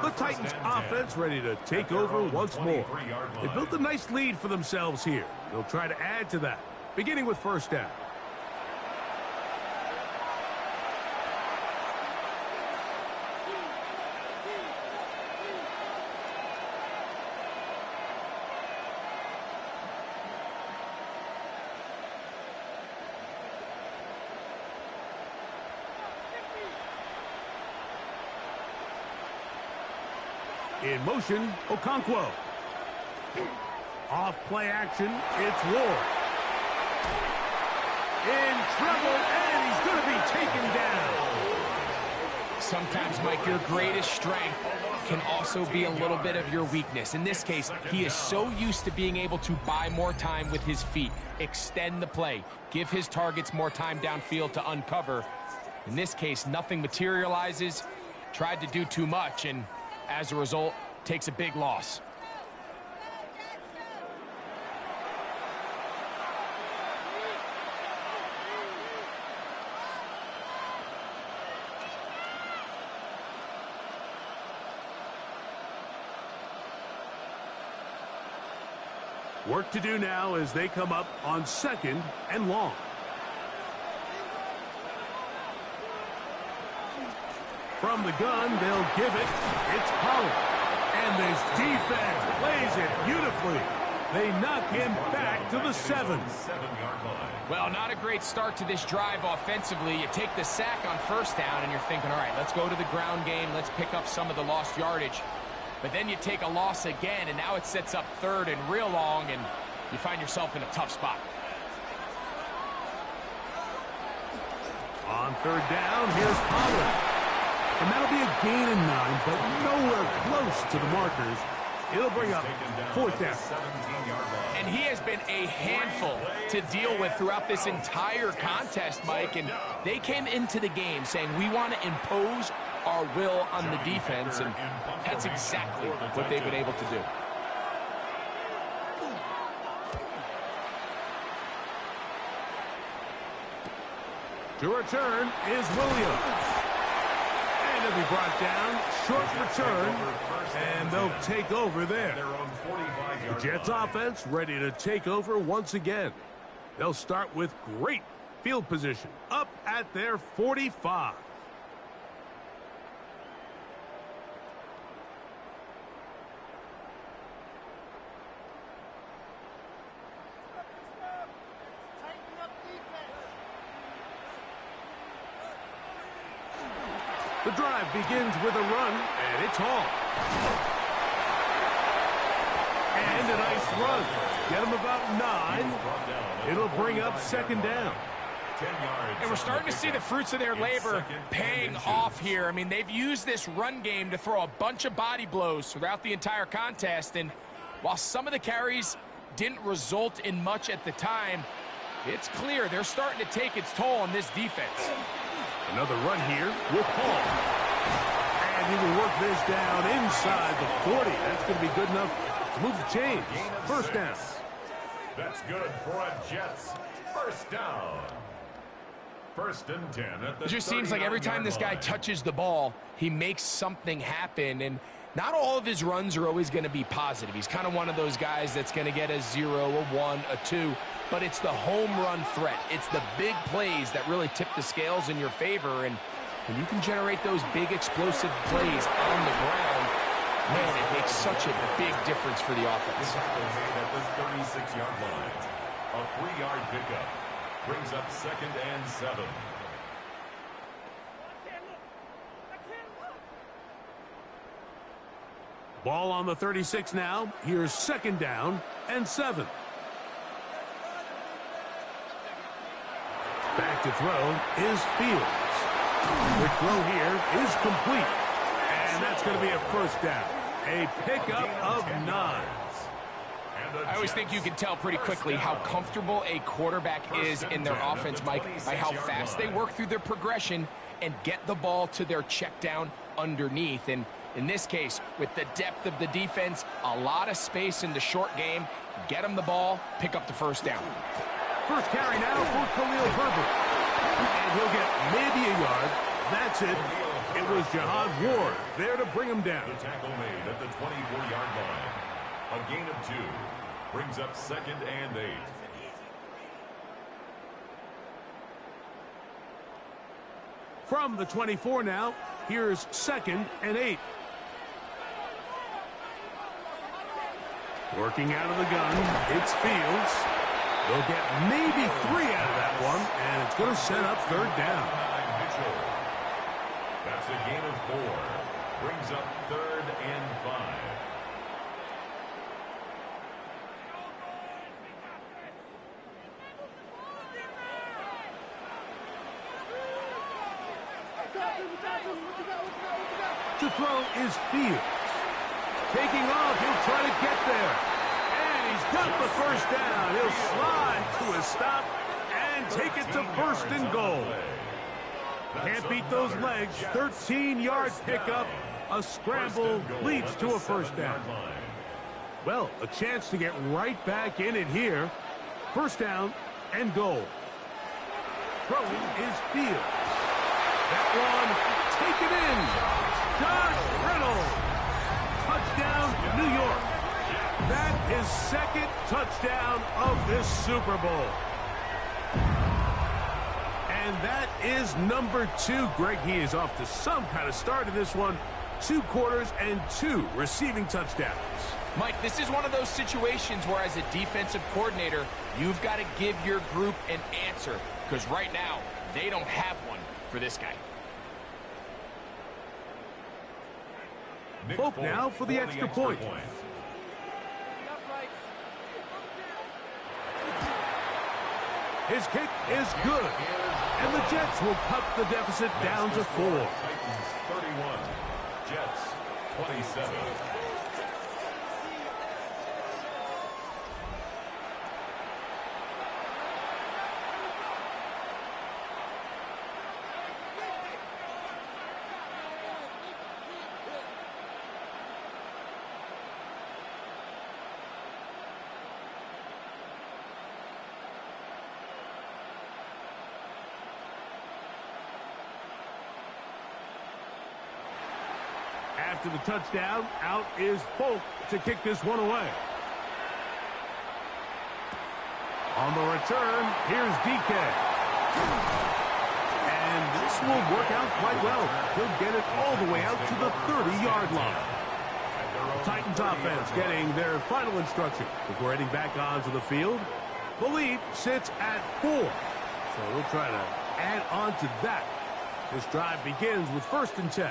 The Titans offense ready to take over once more. They built a nice lead for themselves here. They'll try to add to that, beginning with 1st down. In motion, Okonkwo. Off play action, it's Ward. In trouble, and he's going to be taken down.
Sometimes, Mike, your greatest strength can also be a little bit of your weakness. In this case, he is so used to being able to buy more time with his feet, extend the play, give his targets more time downfield to uncover. In this case, nothing materializes, tried to do too much, and as a result, takes a big loss.
Work to do now as they come up on 2nd and long. From the gun, they'll give it. It's Pollard. And this defense plays it beautifully. They knock him back to the 7.
Well, not a great start to this drive offensively. You take the sack on 1st down, and you're thinking, all right, let's go to the ground game. Let's pick up some of the lost yardage. But then you take a loss again, and now it sets up 3rd and real long, and you find yourself in a tough spot.
On 3rd down, here's Pollard. And that'll be a gain of 9, but nowhere close to the markers. It'll bring up 4th down.
And he has been a handful to deal with throughout this entire contest, Mike. And they came into the game saying, we want to impose our will on the defense. And that's exactly what they've been able to do.
To return is Williams. And it'll be brought down. Short return. And they'll take over there. The Jets offense ready to take over once again. They'll start with great field position up at their 45. The drive begins with a run, and it's Hall. And a nice run. Get him about 9. It'll bring up 2nd down.
And we're starting to see the fruits of their labor paying off here. I mean, they've used this run game to throw a bunch of body blows throughout the entire contest. And while some of the carries didn't result in much at the time, it's clear they're starting to take its toll on this defense.
Another run here with Hall. And he will work this down inside the 40. That's going to be good enough to move the chains. 1st down.
That's good for a Jets 1st down. 1st and 10 at the
It just seems like every time this guy touches the ball, he makes something happen. And not all of his runs are always going to be positive. He's kind of one of those guys that's going to get a 0, a 1, a 2. But it's the home run threat. It's the big plays that really tip the scales in your favor. And when you can generate those big explosive plays on the ground, Man, it makes such a big difference for the offense.
Tackle made at the 36-yard line. A 3-yard pickup brings up 2nd and 7.
Ball on the 36 now. Here's 2nd down and 7. Back to throw is Fields. The throw here is complete. And that's going to be a 1st down. A pickup of 9.
I always think you can tell pretty quickly how comfortable a quarterback is in their offense, Mike, by how fast they work through their progression and get the ball to their check down underneath. And in this case, with the depth of the defense, a lot of space in the short game, get them the ball, pick up the 1st down.
First carry now for Khalil Herbert. And he'll get maybe a yard. That's it. It was Jihad Ward there to bring him down.
The tackle made at the 24-yard line. A gain of 2 brings up 2nd and 8.
From the 24 now, here's 2nd and 8. Working out of the gun, it's Fields. They'll get maybe 3 out of that one, and it's going to set up 3rd down.
Mitchell. That's a gain of 4. Brings up 3rd and 5.
To throw is Fields. Taking off, he'll try to get there. And he's got the 1st down. He'll slide to a stop and take it to 1st and goal. Can't beat those legs. 13-yard pickup. A scramble leads to a 1st down. Well, a chance to get right back in it here. 1st down and goal. Throwing is Fields. That one, take it in. Josh Reynolds. Touchdown, New York. That is 2nd touchdown of this Super Bowl. And that is number 2. Greg, he is off to some kind of start in this one. 2 quarters and 2 receiving touchdowns.
Mike, this is one of those situations where as a defensive coordinator, you've got to give your group an answer. Because right now, they don't have one for this guy.
Folk now for the extra point. His kick is good. And the Jets will cut the deficit down to 4.
Titans 31. Jets 27.
After the touchdown, out is Folk to kick this one away. On the return, here's DK. And this will work out quite well. He'll get it all the way out to the 30-yard line. Titans offense getting their final instruction before heading back onto the field. The lead sits at 4. So we'll try to add on to that. This drive begins with 1st and 10.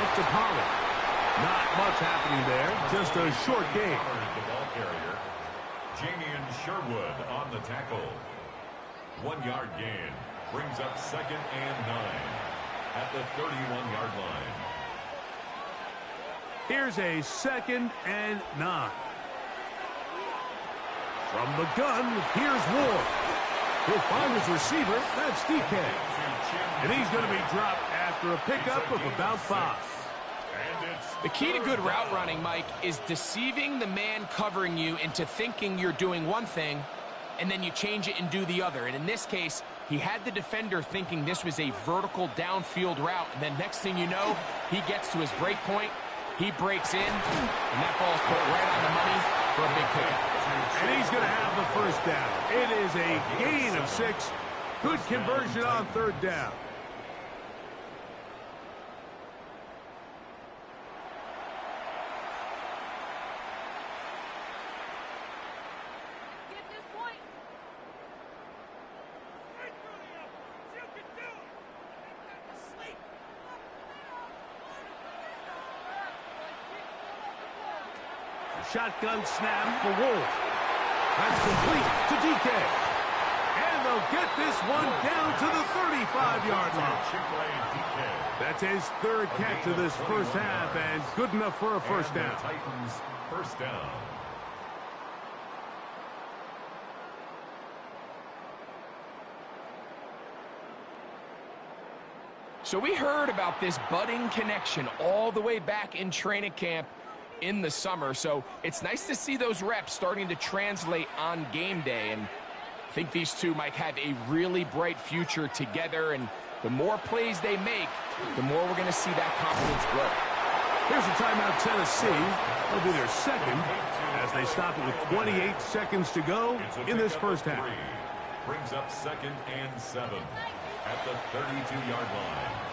To Pollard. Not much happening there. Just a short game.
The ball carrier, Jamian Sherwood on the tackle. 1-yard gain. Brings up 2nd and 9 at the 31-yard line.
Here's a 2nd and 9. From the gun, here's Ward. He'll find his receiver. That's DK. And he's going to be dropped after a pickup of about 5.
The key to good route running, Mike, is deceiving the man covering you into thinking you're doing one thing, and then you change it and do the other. And in this case, He had the defender thinking this was a vertical downfield route, and then next thing you know, he gets to his break point, he breaks in, and that ball's put right on the money for a big pickup.
And he's going to have the first down. It is a gain of 6. Good conversion on third down. Shotgun snap for Wolf. That's complete to DK. And they'll get this one down to the 35-yard line. That's his third catch of this first half, and good enough for a first down.
Titans first down.
So we heard about this budding connection all the way back in training camp in the summer, so it's nice to see those reps starting to translate on game day, and I think these two might have a really bright future together, and the more plays they make, the more we're going to see that confidence grow.
Here's a timeout, Tennessee. It'll be their second as they stop it with 28 seconds to go in this first half.
Brings up 2nd and 7 at the 32-yard line.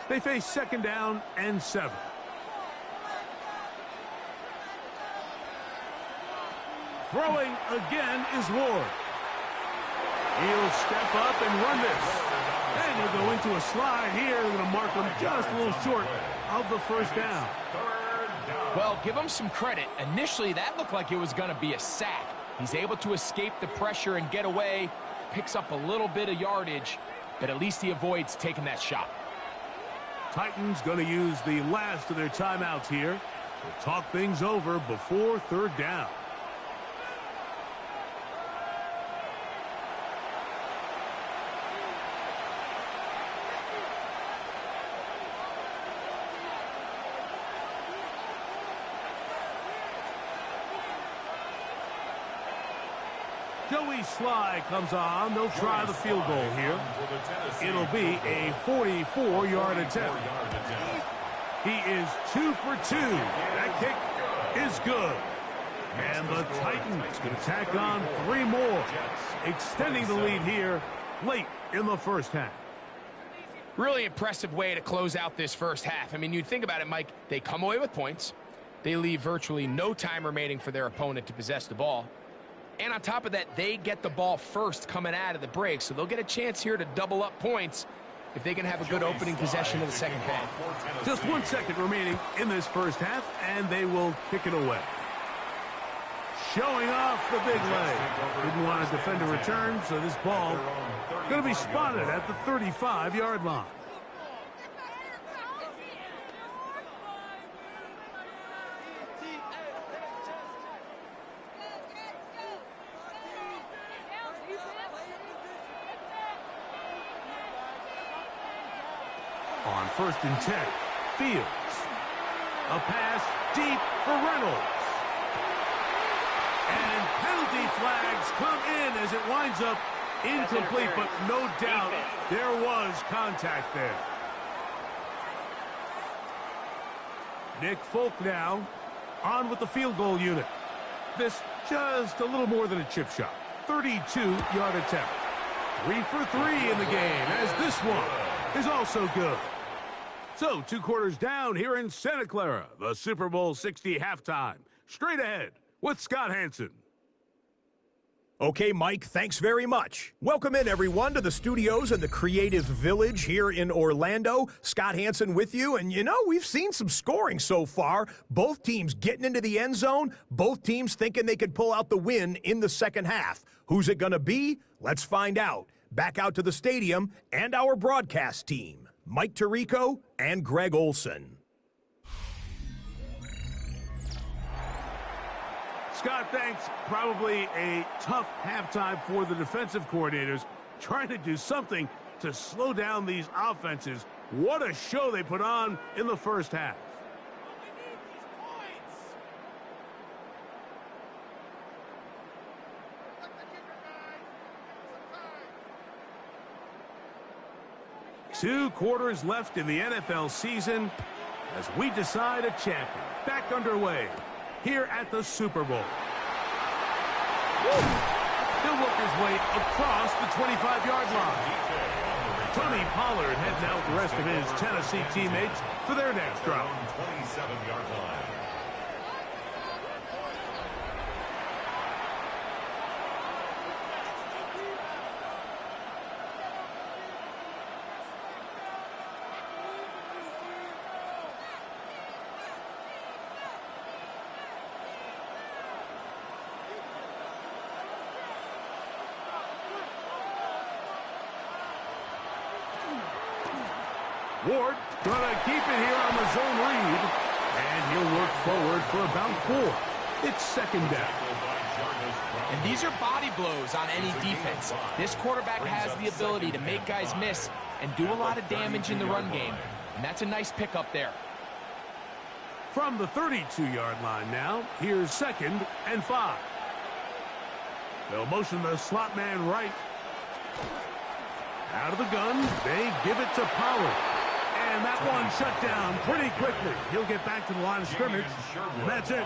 They face 2nd down and 7. Throwing again is Ward. He'll step up and run this. And he'll go into a slide here. They're going to mark him just a little short of the first down.
Well, give him some credit. Initially, that looked like it was going to be a sack. He's able to escape the pressure and get away, picks up a little bit of yardage, but at least he avoids taking that shot.
Titans going to use the last of their timeouts here. They'll talk things over before third down. Joey Sly comes on. They'll try the field goal here. It'll be a 44-yard attempt. He is 2 for 2. That kick is good. And the Titans going to tack on 3 more, extending the lead here late in the first half.
Really impressive way to close out this first half. I mean, you think about it, Mike, they come away with points. They leave virtually no time remaining for their opponent to possess the ball. And on top of that, they get the ball first coming out of the break, so they'll get a chance here to double up points if they can have a good opening possession of the second half.
Just 1 second remaining in this first half, and they will kick it away. Showing off the big leg. Didn't want to defend a return, so this ball going to be spotted at the 35-yard line. On 1st and 10, Fields. A pass deep for Reynolds. And penalty flags come in as it winds up incomplete, but no doubt there was contact there. Nick Folk now on with the field goal unit. This just a little more than a chip shot. 32-yard attempt. 3 for 3 in the game, as this one is also good. So, 2 quarters down here in Santa Clara, the Super Bowl 60 halftime. Straight ahead with Scott Hanson.
Okay, Mike, thanks very much. Welcome in, everyone, to the studios in the Creative Village here in Orlando. Scott Hanson with you, and you know, we've seen some scoring so far. Both teams getting into the end zone, both teams thinking they could pull out the win in the second half. Who's it going to be? Let's find out. Back out to the stadium and our broadcast team. Mike Tirico and Greg Olson.
Scott, thanks. Probably a tough halftime for the defensive coordinators, trying to do something to slow down these offenses. What a show they put on in the first half. Two quarters left in the NFL season as we decide a champion. Back underway here at the Super Bowl. He'll work his way across the 25-yard line. Tony Pollard heading out the rest of his Tennessee teammates for their next drive.
27-yard line.
Ward gonna keep it here on the zone read, and he'll work forward for about 4. It's second down.
And these are body blows on any defense. This quarterback has the ability to make guys miss and do a lot of damage in the run game, and that's a nice pickup there.
From the 32-yard line now, here's 2nd and 5. They'll motion the slot man right. Out of the gun, they give it to Pollard. And that one shut down pretty quickly. He'll get back to the line of scrimmage, and that's it.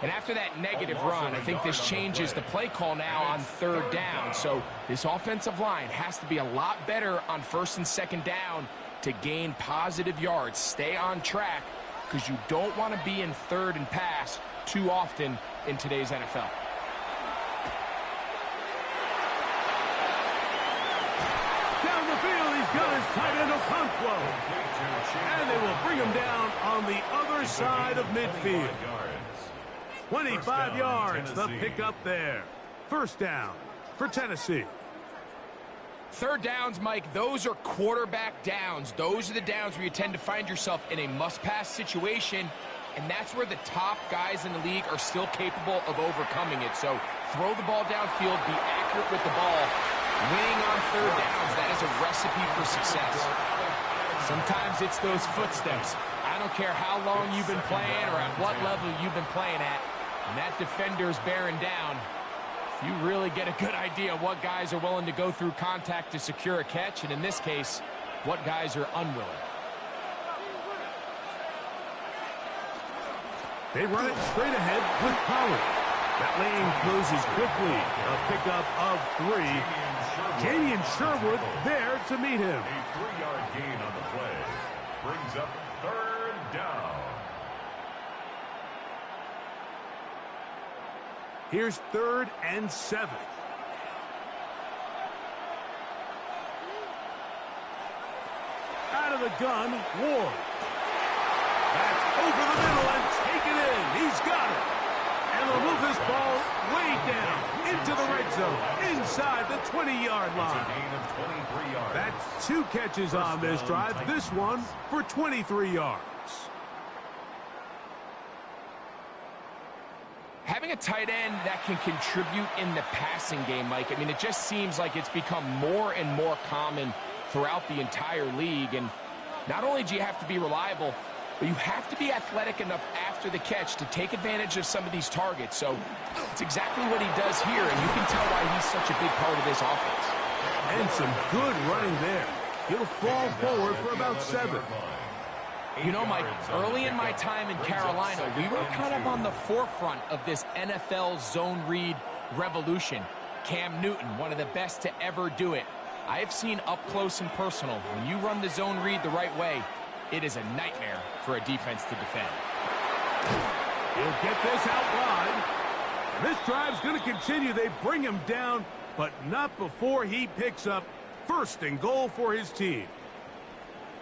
And after that negative run, I think this changes the play call now on 3rd down. So this offensive line has to be a lot better on 1st and 2nd down to gain positive yards. Stay on track because you don't want to be in 3rd and pass too often in today's NFL.
Down the field, he's got his tight end Okonkwo. And they will bring him down on the other side of midfield. 25 yards, the pickup there. First down for Tennessee.
3rd downs, Mike, those are quarterback downs. Those are the downs where you tend to find yourself in a must-pass situation, and that's where the top guys in the league are still capable of overcoming it. So throw the ball downfield, be accurate with the ball. Winning on 3rd downs, that is a recipe for success. Sometimes it's those footsteps. I don't care how long you've been playing or at what level you've been playing at, and that defender's bearing down. You really get a good idea of what guys are willing to go through contact to secure a catch, and in this case, what guys are unwilling.
They run it straight ahead with Pollard. That lane closes quickly. A pickup of 3. Jamien Sherwood there to meet him.
A 3-yard gain on the play. Brings up 3rd down.
Here's 3rd and 7. Out of the gun, Ward. That's over the middle and taken in. He's got it. And they'll move this ball way down into the red zone, inside the 20-yard line.
It's a gain of 23 yards.
That's 2 catches on this drive. This one for 23 yards.
Having a tight end that can contribute in the passing game, Mike, I mean, it just seems like it's become more and more common throughout the entire league. And not only do you have to be reliable, but you have to be athletic enough after the catch to take advantage of some of these targets. So it's exactly what he does here, and you can tell why he's such a big part of this offense.
And some good running there. He'll fall forward for about 7.
You know, Mike, early in my time in Carolina, we were kind of on the forefront of this NFL zone read revolution. Cam Newton, one of the best to ever do it. I have seen up close and personal, when you run the zone read the right way, it is a nightmare for a defense to defend.
He'll get this out wide. This drive's going to continue. They bring him down, but not before he picks up 1st and goal for his team.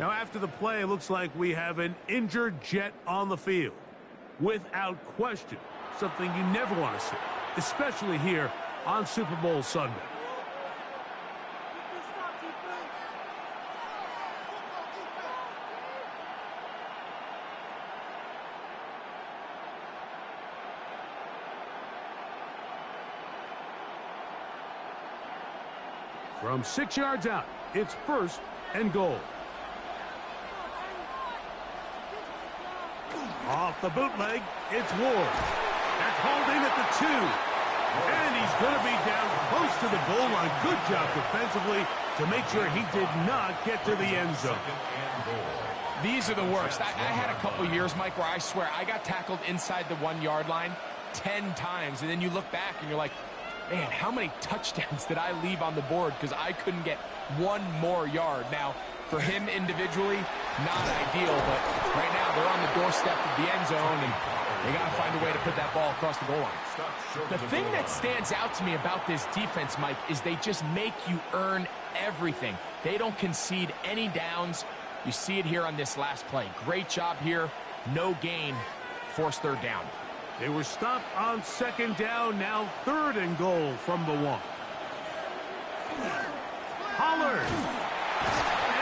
Now, after the play, it looks like we have an injured Jet on the field. Without question, something you never want to see, especially here on Super Bowl Sunday. From 6 yards out, It's 1st and goal. Off the bootleg, it's Ward. That's hauled in at the 2. And he's going to be down close to the goal line. Good job defensively to make sure he did not get to the end zone.
These are the worst. I had a couple years, Mike, where I swear I got tackled inside the 1-yard line 10 times. And then you look back and you're like, man, how many touchdowns did I leave on the board because I couldn't get one more yard? Now, for him individually, not ideal, but right now they're on the doorstep of the end zone, and they got to find a way to put that ball across the goal line. The thing that stands out to me about this defense, Mike, is they just make you earn everything. They don't concede any downs. You see it here on this last play. Great job here. No gain. Forced 3rd down.
They were stopped on 2nd down. Now 3rd and goal from the 1. Pollard.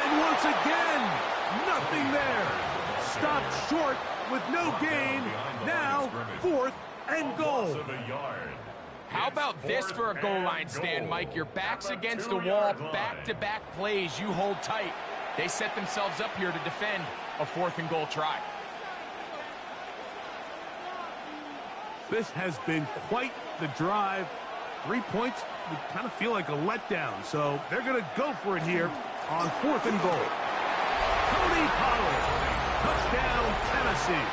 And once again, nothing there. Stopped short with no gain. Now 4th and goal.
How about this for a goal line stand, Mike? Your back's against the wall, back-to-back plays. You hold tight. They set themselves up here to defend a 4th and goal try.
This has been quite the drive. 3 points would kind of feel like a letdown. So they're going to go for it here on 4th and goal. Tony Pollard. Touchdown, Tennessee.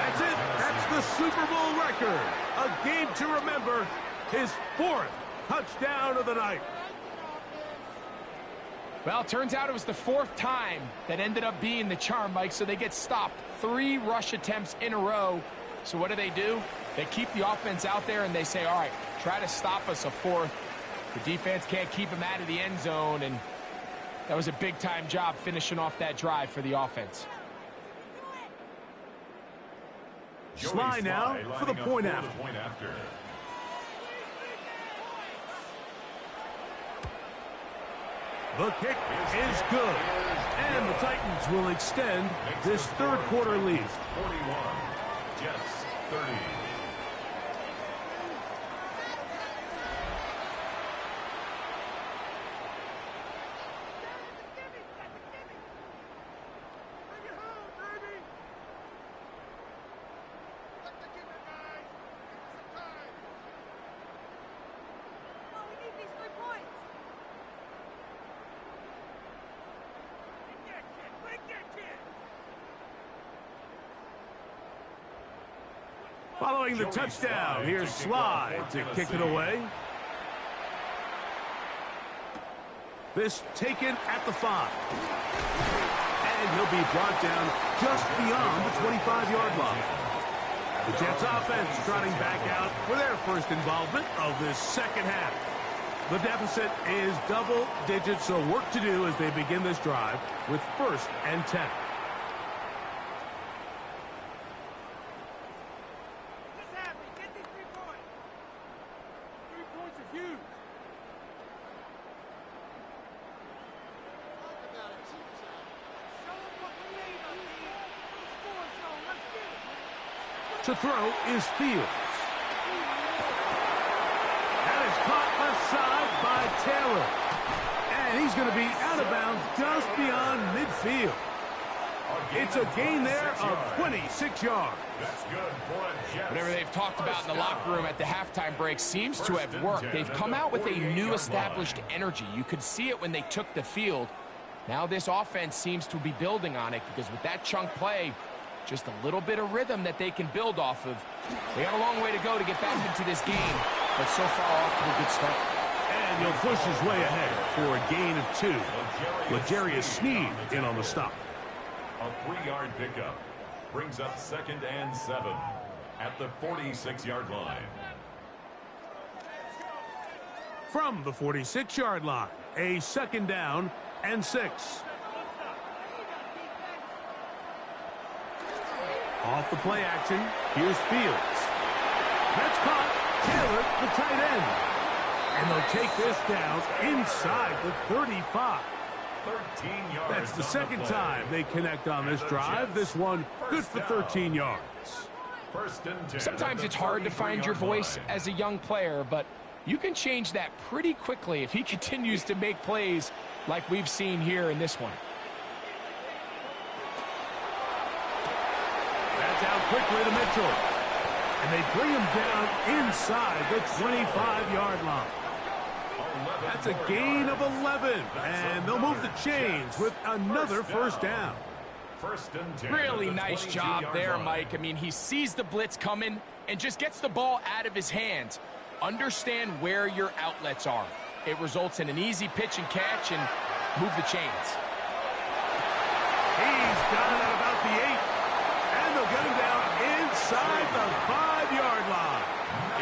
That's it. That's the Super Bowl record. A game to remember. His 4th touchdown of the night.
Well, it turns out it was the 4th time that ended up being the charm, Mike, so they get stopped 3 rush attempts in a row. So what do? They keep the offense out there, and they say, all right, try to stop us a 4th. The defense can't keep them out of the end zone, and that was a big-time job finishing off that drive for the offense.
Sly now for the point after. The kick is good. And the Titans will extend this 3rd quarter lead.
41, Jets 30.
Following the touchdown, here's Sly to kick it away. This taken at the 5. And he'll be brought down just beyond the 25-yard line. The Jets offense trotting back out for their first involvement of this 2nd half. The deficit is double digits, so work to do as they begin this drive with 1st and 10. To throw is Fields. That is caught left side by Taylor. And he's going to be out of bounds just beyond midfield. It's a gain there of 26 yards.
That's good for a Jets.
Whatever they've talked about in the locker room at the halftime break seems to have worked. They've come out with a new established energy. You could see it when they took the field. Now this offense seems to be building on it because with that chunk play, just a little bit of rhythm that they can build off of. They got a long way to go to get back into this game, but so far off to a good start.
And he'll push his way ahead for a gain of 2. L'Jarius Sneed in on the stop.
A 3-yard pickup brings up 2nd and 7 at the 46-yard line.
From the 46-yard line, a 2nd down and 6. Off the play action, here's Fields. That's caught. Taylor, the tight end. And they'll take this down inside the 35.
13 yards.
That's the 2nd time they connect on this drive. This one good for 13 yards.
First and 10.
Sometimes it's hard to find your voice as a young player, but you can change that pretty quickly if he continues to make plays like we've seen here in this one.
That's out quickly to Mitchell. And they bring him down inside the 25-yard line. That's a gain of 11. And they'll move the chains with another first down.
First and 10.
Really nice job there, Mike. I mean, he sees the blitz coming and just gets the ball out of his hands. Understand where your outlets are. It results in an easy pitch and catch and move the chains.
He's got it at about the 8. And they'll get him down inside the 5-yard line.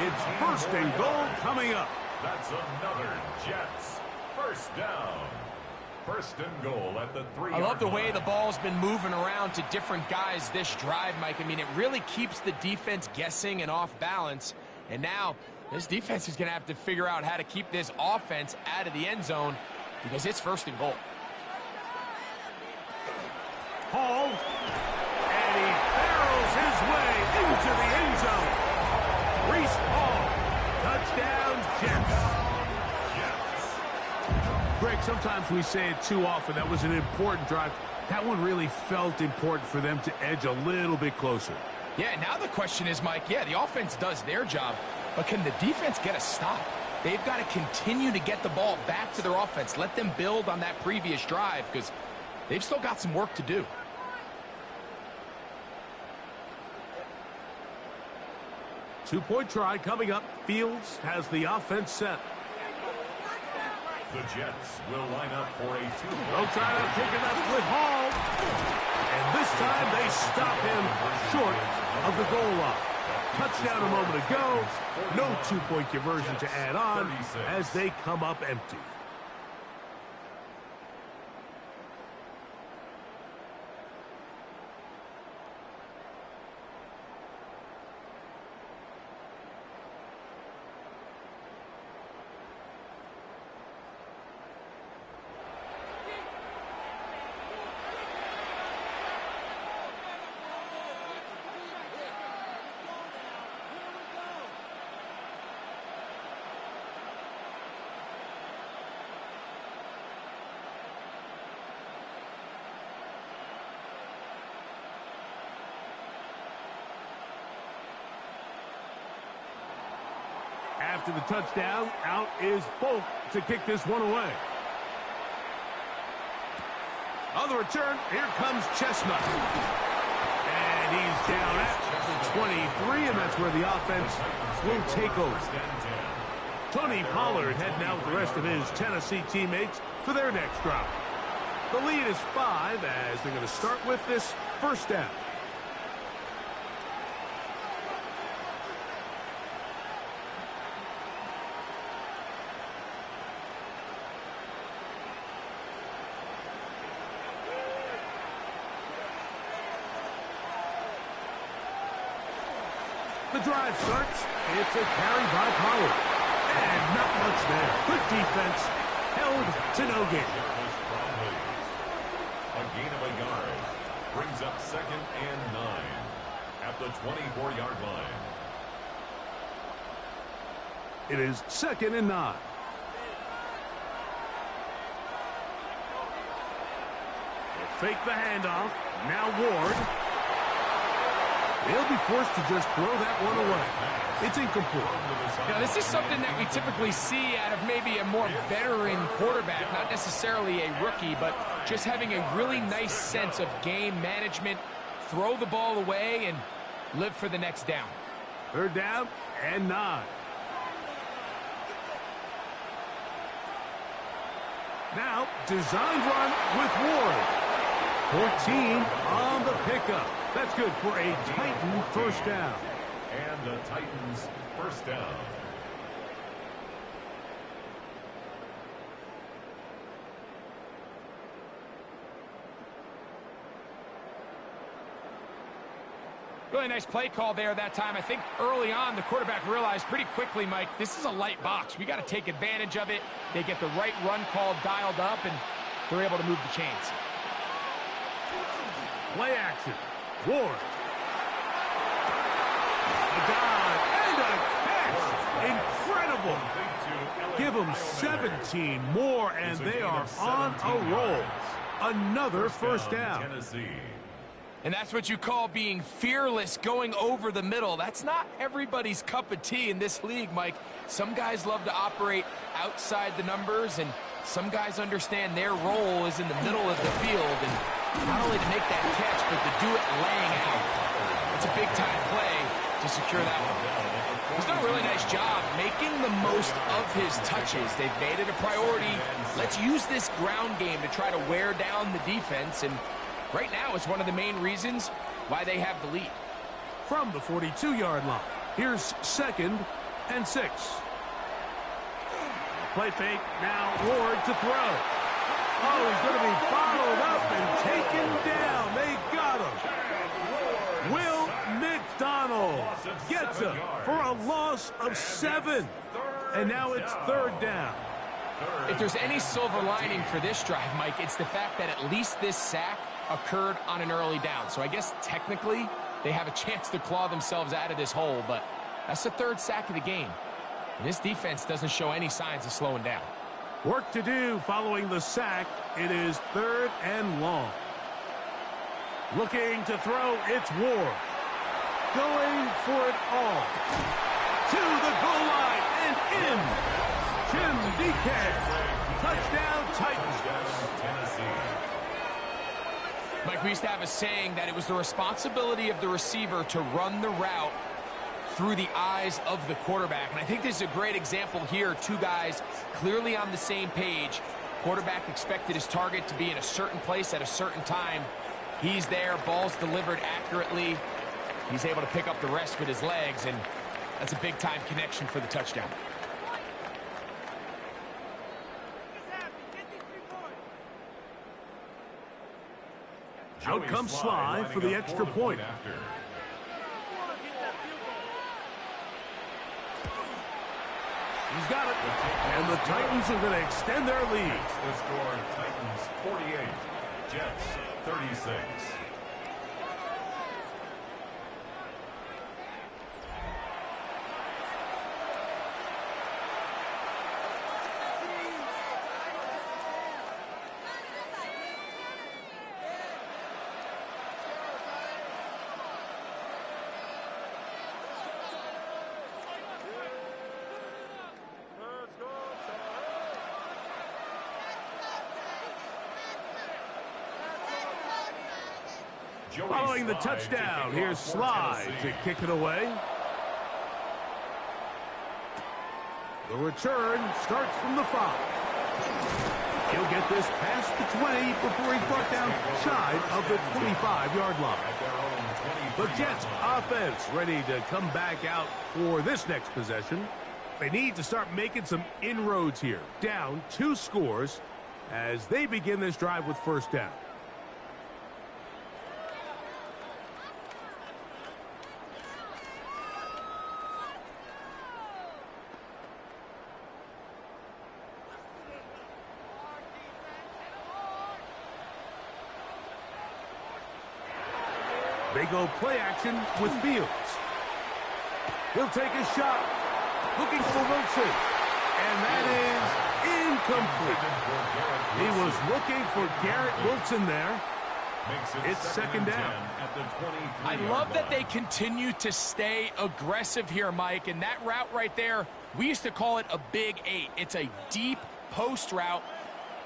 It's first and goal coming up.
That's another Jets first down. First and goal at the 3-yard line.
I love the way the ball's been moving around to different guys this drive, Mike. I mean, it really keeps the defense guessing and off balance. And now this defense is going to have to figure out how to keep this offense out of the end zone because it's first and goal.
Hall, and he barrels his way into the end zone. Breece Hall, touchdown Jets. Greg, sometimes we say it too often. That was an important drive. That one really felt important for them to edge a little bit closer.
Yeah, now the question is, Mike, yeah, the offense does their job, but can the defense get a stop? They've got to continue to get the ball back to their offense. Let them build on that previous drive because they've still got some work to do.
Two-point try coming up. Fields has the offense set.
The Jets will line up for a two-point.
They'll try to pick it up with Hall. And this time they stop him short of the goal line. Touchdown a moment ago. No two-point conversion to add on as they come up empty. After the touchdown, out is Folk to kick this one away. On the return, here comes Chestnut. And he's down at the 23, and that's where the offense will take over. Tony Pollard heading out with the rest of his Tennessee teammates for their next drive. The lead is 5 as they're going to start with this first down. The drive starts. It's a carry by Pollard. And not much there. Good defense. Held to no gain.
A gain of a yard. Brings up second and 9 at the 24-yard line.
It is second and 9. They'll fake the handoff. Now Ward. He'll be forced to just throw that one away. It's incomplete.
Now, this is something that we typically see out of maybe a more veteran quarterback, not necessarily a rookie, but just having a really nice sense of game management, throw the ball away, and live for the next down.
Third down and 9. Now, designed run with Ward. 14 on the pickup. That's good for a Titan first down.
And the Titans first down.
Really nice play call there that time. I think early on the quarterback realized pretty quickly, Mike, this is a light box. We got to take advantage of it. They get the right run call dialed up, and they're able to move the chains.
Play action. Ward. A dive and a catch. Incredible. Give them 17 more, and they are on a roll. Another first down.
And that's what you call being fearless, going over the middle. That's not everybody's cup of tea in this league, Mike. Some guys love to operate outside the numbers, and some guys understand their role is in the middle of the field, and not only to make that catch, but to do it laying out. It's a big-time play to secure that one. He's done a really nice job making the most of his touches. They've made it a priority. Let's use this ground game to try to wear down the defense, and right now it's one of the main reasons why they have the lead.
From the 42-yard line, here's 2nd and 6. Play fake, now Ward to throw. Oh, he's going to be followed up and taken down. They got him. Will McDonald gets him for a loss of 7. And now it's 3rd down.
If there's any silver lining for this drive, Mike, it's the fact that at least this sack occurred on an early down. So I guess technically they have a chance to claw themselves out of this hole, but that's the 3rd sack of the game. And this defense doesn't show any signs of slowing down.
Work to do following the sack. It is 3rd and long. Looking to throw, it's Ward. Going for it all. To the goal line and in. Jim DK. Touchdown Titans.
Mike, we used to have a saying that it was the responsibility of the receiver to run the route through the eyes of the quarterback. And I think this is a great example here. Two guys clearly on the same page. Quarterback expected his target to be in a certain place at a certain time. He's there, ball's delivered accurately. He's able to pick up the rest with his legs, and that's a big-time connection for the touchdown.
Out comes Sly for the extra point. He's got it. And the Titans are going to extend their lead.
The score, Titans 48, Jets 36.
Following the touchdown, here's Sly to kick it away. The return starts from the 5. He'll get this past the 20 before he's brought down shy of the 25-yard line. The Jets offense ready to come back out for this next possession. They need to start making some inroads here. Down 2 scores as they begin this drive with first down. They go play action with Fields. He'll take a shot. Looking for Wilson. And that is incomplete. He was looking for Garrett Wilson there. It's 2nd down.
I love that they continue to stay aggressive here, Mike. And that route right there, we used to call it a Big 8. It's a deep post route,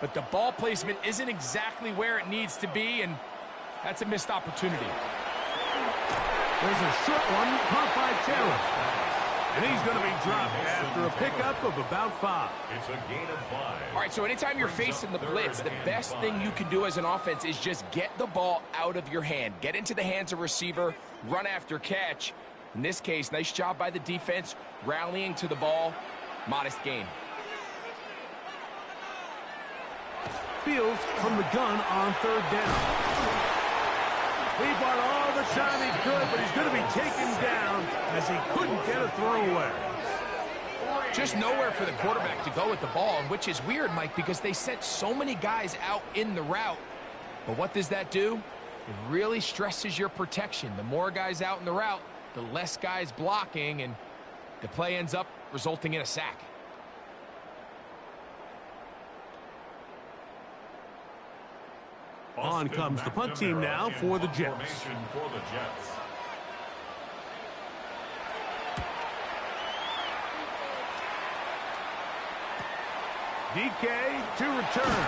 but the ball placement isn't exactly where it needs to be, and that's a missed opportunity.
There's a short one caught by Taylor. And he's going to be dropped after a pickup of about 5.
It's a gain of 5.
All right, so anytime you're facing the blitz, the best thing you can do as an offense is just get the ball out of your hand. Get into the hands of receiver, run after catch. In this case, nice job by the defense, rallying to the ball. Modest gain.
Fields from the gun on 3rd down. He bought all the time he could, but he's going to be taken down as he couldn't get a throwaway.
Just nowhere for the quarterback to go with the ball, which is weird, Mike, because they sent so many guys out in the route. But what does that do? It really stresses your protection. The more guys out in the route, the less guys blocking, and the play ends up resulting in a sack.
On comes the punt team now for the Jets. DK to return.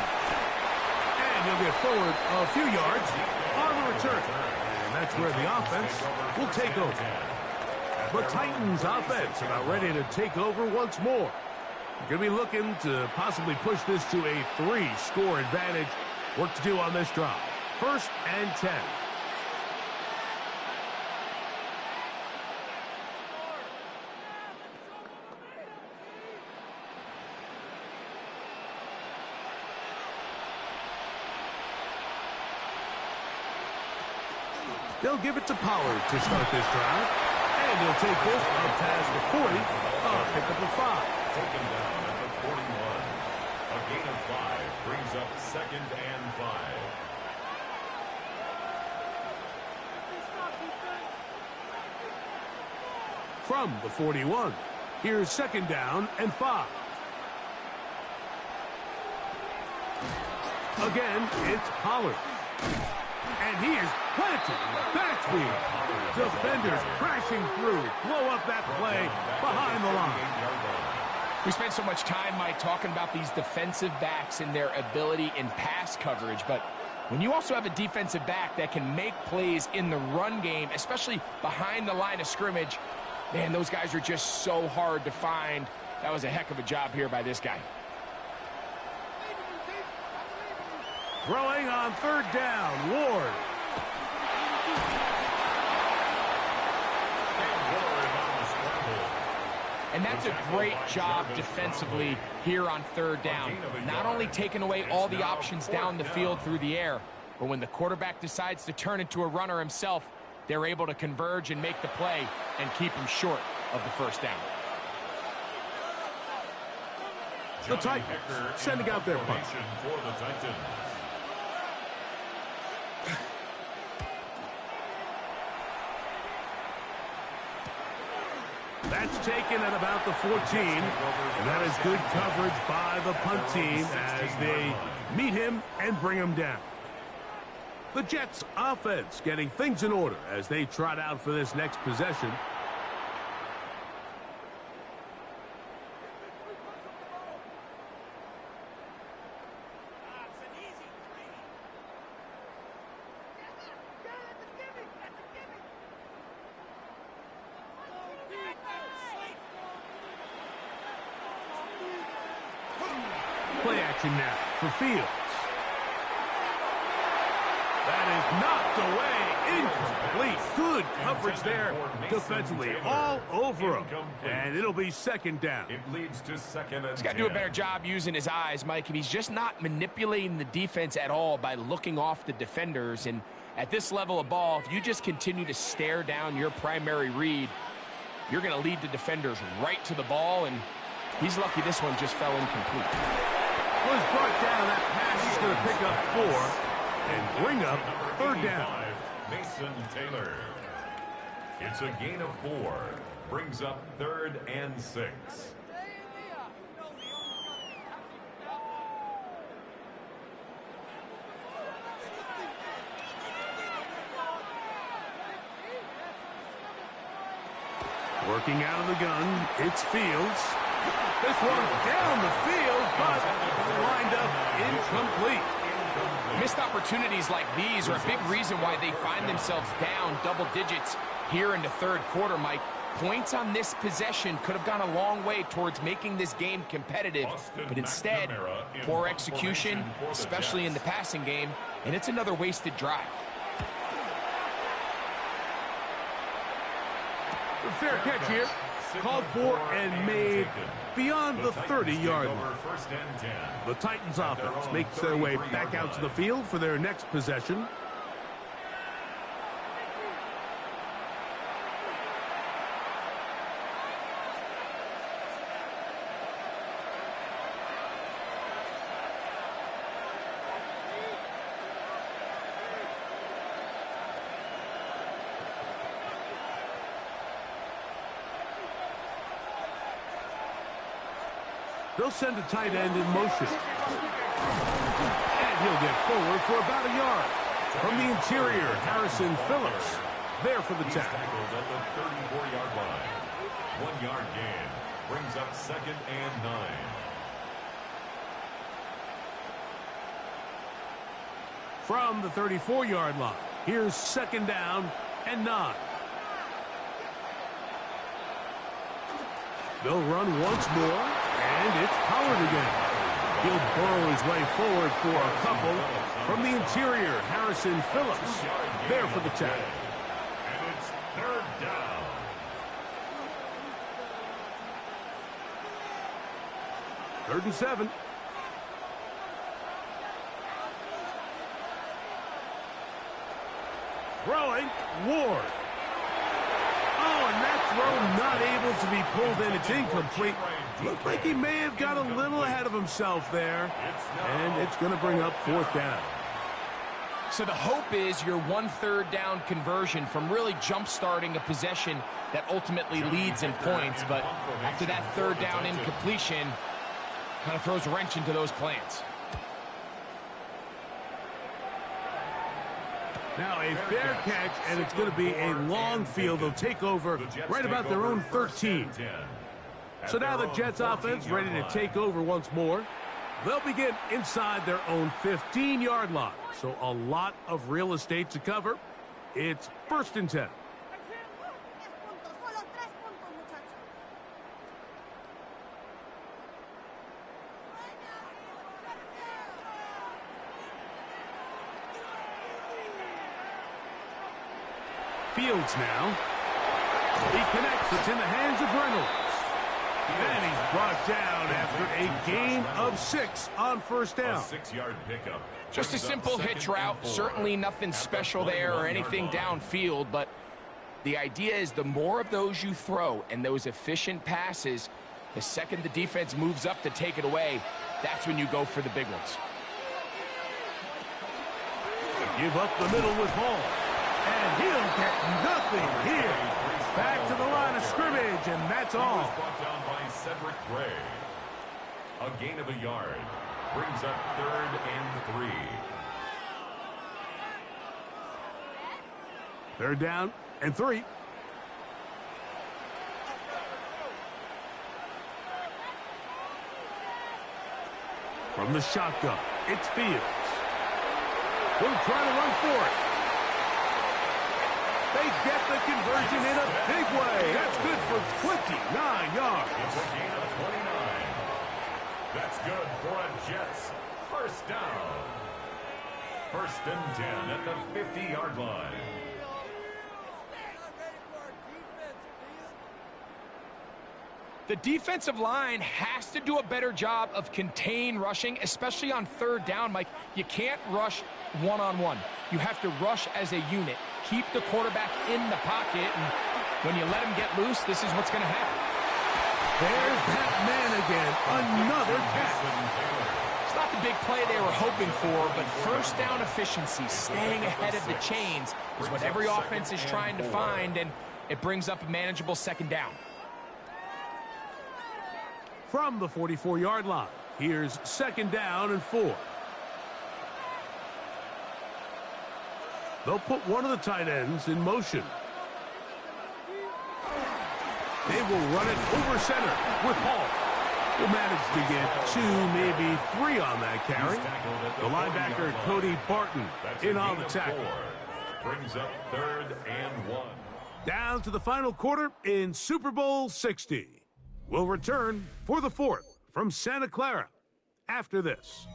And he'll get forward a few yards on the return. And that's where the offense will take over. The Titans offense about ready to take over once more. Going to be looking to possibly push this to a 3-score advantage. Work to do on this drive. 1st and 10. They'll give it to Pollard to start this drive. And he'll take this up past the 40. Pick up a 5.
Taken down at the 41. A gain of 5 brings up 2nd and 5.
From the 41, here's 2nd down and 5. Again, it's Pollard. And he is planted in the backfield. Defenders crashing through. Blow up that play behind the line.
We spent so much time, Mike, talking about these defensive backs and their ability in pass coverage, but when you also have a defensive back that can make plays in the run game, especially behind the line of scrimmage, man, those guys are just so hard to find. That was a heck of a job here by this guy.
Throwing on 3rd down, Ward.
And that's a great job defensively here on 3rd down. Not only taking away all the options down the field through the air, but when the quarterback decides to turn into a runner himself, they're able to converge and make the play and keep him short of the 1st down.
The Titans sending out their punt.
For the Titans.
That's taken at about the 14. And that is good coverage by the punt team as they meet him and bring him down. The Jets offense getting things in order as they trot out for this next possession. Play action now for Fields. That is knocked away. Incomplete. Good coverage there defensively. All over him. And it'll be 2nd down.
It leads to 2nd and 10.
He's got to do a better job using his eyes, Mike, and he's just not manipulating the defense at all by looking off the defenders. And at this level of ball, if you just continue to stare down your primary read, you're going to lead the defenders right to the ball, and he's lucky this one just fell incomplete.
Was brought down. That pass is going to pick up 4 and bring up 3rd down.
Mason Taylor. It's a gain of 4. Brings up 3rd and 6.
Working out of the gun, it's Fields. This one down the field, but lined up incomplete.
Missed opportunities like these are a big reason why they find themselves down double digits here in the 3rd quarter, Mike. Points on this possession could have gone a long way towards making this game competitive, but instead, poor execution, especially in the passing game, and it's another wasted drive.
Fair catch here. Called for and made beyond the 30-yard line. The Titans offense makes their way back out to the field for their next possession. They'll send a tight end in motion. And he'll get forward for about a yard. From the interior, Harrison Phillips there for the tackle.
At the 34-yard line. 1 yard gain. Brings up 2nd and 9.
From the 34-yard line, here's 2nd down and 9. They'll run once more, and it's Pollard again. He'll burrow his way forward for a couple. From the interior, Harrison Phillips there for the tackle.
And it's 3rd down.
Third and 7. Throwing, Ward. Oh, and that throw not able to be pulled in. It's incomplete. Looked like he may have got a little ahead of himself there. And it's going to bring up 4th down.
So the hope is your 1/3 down conversion from really jump-starting a possession that ultimately leads in points. But after that 3rd down incompletion, kind of throws a wrench into those plans.
Now a fair catch, and it's going to be a long field. They'll take over right about their own 13. So now the Jets offense ready to take over once more. They'll begin inside their own 15-yard line. So a lot of real estate to cover. It's 1st and 10. Fields now. He connects. It's in the hands of Reynolds. And he's brought down after a gain of 6 on 1st down.
A 6-yard pickup.
Just a simple hitch route. Certainly nothing special there or anything downfield, but the idea is the more of those you throw and those efficient passes, the second the defense moves up to take it away, that's when you go for the big ones.
Give up the middle with Hall. And he'll get nothing here. Back to the line of scrimmage, and that's all.
Brought down by Cedric Gray. A gain of a yard. Brings up 3rd and 3.
3rd down and 3. From the shotgun, it's Fields. He'll try to run for it. They get the conversion in a big way. That's good for 29 yards.
It's a gain of 29. That's good for a Jets 1st down. 1st and 10 at the 50-yard line.
The defensive line has to do a better job of contain rushing, especially on 3rd down, Mike. You can't rush one-on-one. You have to rush as a unit. Keep the quarterback in the pocket, and when you let him get loose, this is what's going to happen.
There's that man again. Another catch.
It's not the big play they were hoping for, but 1st down efficiency, staying ahead of the chains, is what every offense is trying to find, and it brings up a manageable 2nd down.
From the 44-yard line, here's 2nd down and 4. They'll put one of the tight ends in motion. They will run it over center with Hall. Will manage to get 2, maybe 3 on that carry. The linebacker, Cody Barton, in on the tackle.
Brings up 3rd and 1.
Down to the final quarter in Super Bowl 60. We'll return for the 4th from Santa Clara after this.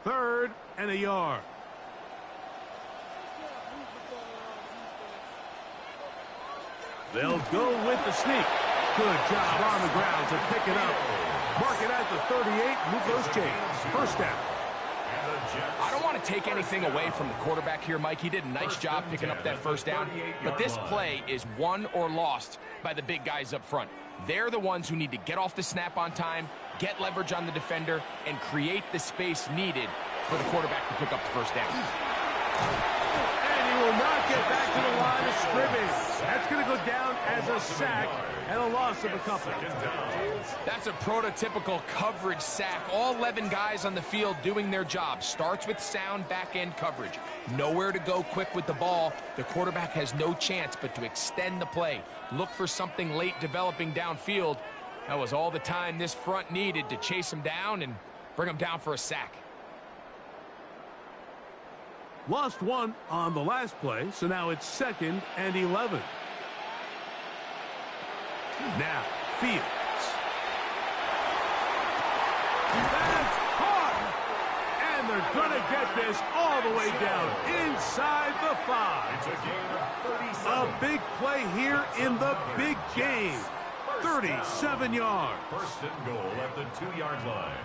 Third and a yard. They'll go with the sneak. Good job on the ground to pick it up. Mark it at the 38. Move those chains. 1st down.
I don't want to take anything away from the quarterback here, Mike. He did a nice job picking up that 1st down. But this play is won or lost by the big guys up front. They're the ones who need to get off the snap on time, get leverage on the defender, and create the space needed for the quarterback to pick up the first down.
And he will not get back to the line of scrimmage. That's going to go down as a sack and a loss of a couple.
That's a prototypical coverage sack. All 11 guys on the field doing their job. Starts with sound back-end coverage. Nowhere to go quick with the ball. The quarterback has no chance but to extend the play. Look for something late developing downfield. That was all the time this front needed to chase him down and bring him down for a sack.
Lost one on the last play, so now it's 2nd and 11. Now, Fields. That's hard! And they're going to get this all the way down inside the 5. A big play here in the big game. 37 yards.
First and goal at the 2-yard line.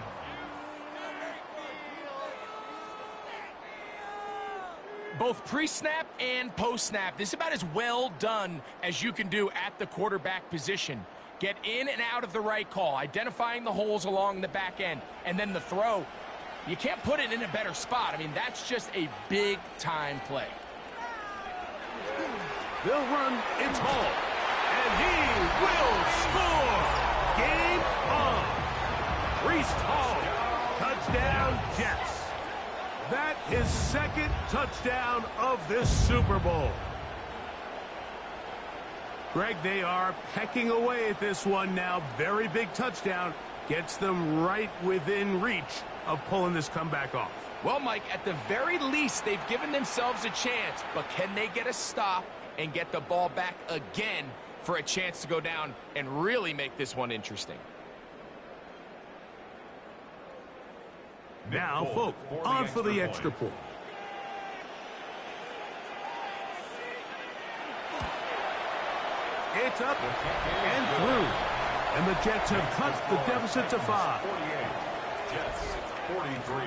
Both pre-snap and post-snap, this is about as well done as you can do at the quarterback position. Get in and out of the right call, identifying the holes along the back end, and then the throw. You can't put it in a better spot. I mean, that's just a big-time play.
They'll run, it's Hall, and he will score! Game on! Breece Hall, touchdown Jets. That is 2nd touchdown of this Super Bowl. Greg, they are pecking away at this one now. Very big touchdown. Gets them right within reach of pulling this comeback off.
Well, Mike, at the very least, they've given themselves a chance, but can they get a stop and get the ball back again for a chance to go down and really make this one interesting?
Now, Folk, on for the extra point. It's up and through. And the Jets have cut the deficit to 5.
48. Jets 43.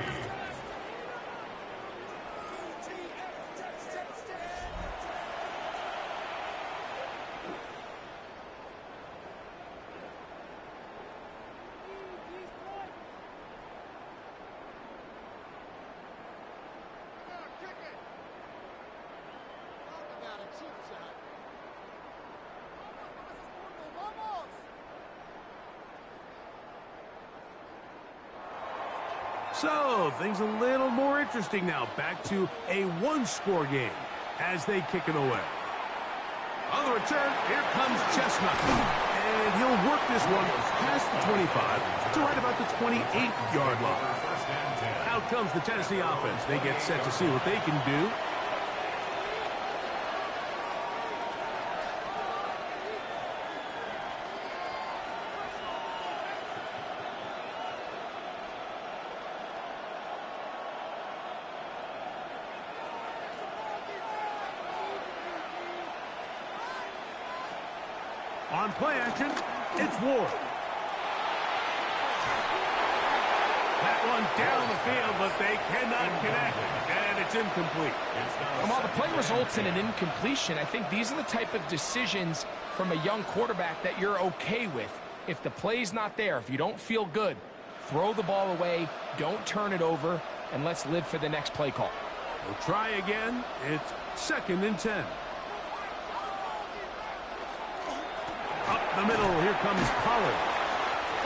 So, things a little more interesting now. Back to a one-score game as they kick it away. On the return, here comes Chestnut. And he'll work this one past the 25 to right about the 28-yard line. Out comes the Tennessee offense. They get set to see what they can do. On play action, it's Ward. That one down the field, but they cannot connect, and it's incomplete.
And while the play results in an incompletion, I think these are the type of decisions from a young quarterback that you're okay with. If the play's not there, if you don't feel good, throw the ball away, don't turn it over, and let's live for the next play call.
We'll try again. It's 2nd and 10. Up the middle, here comes Pollard.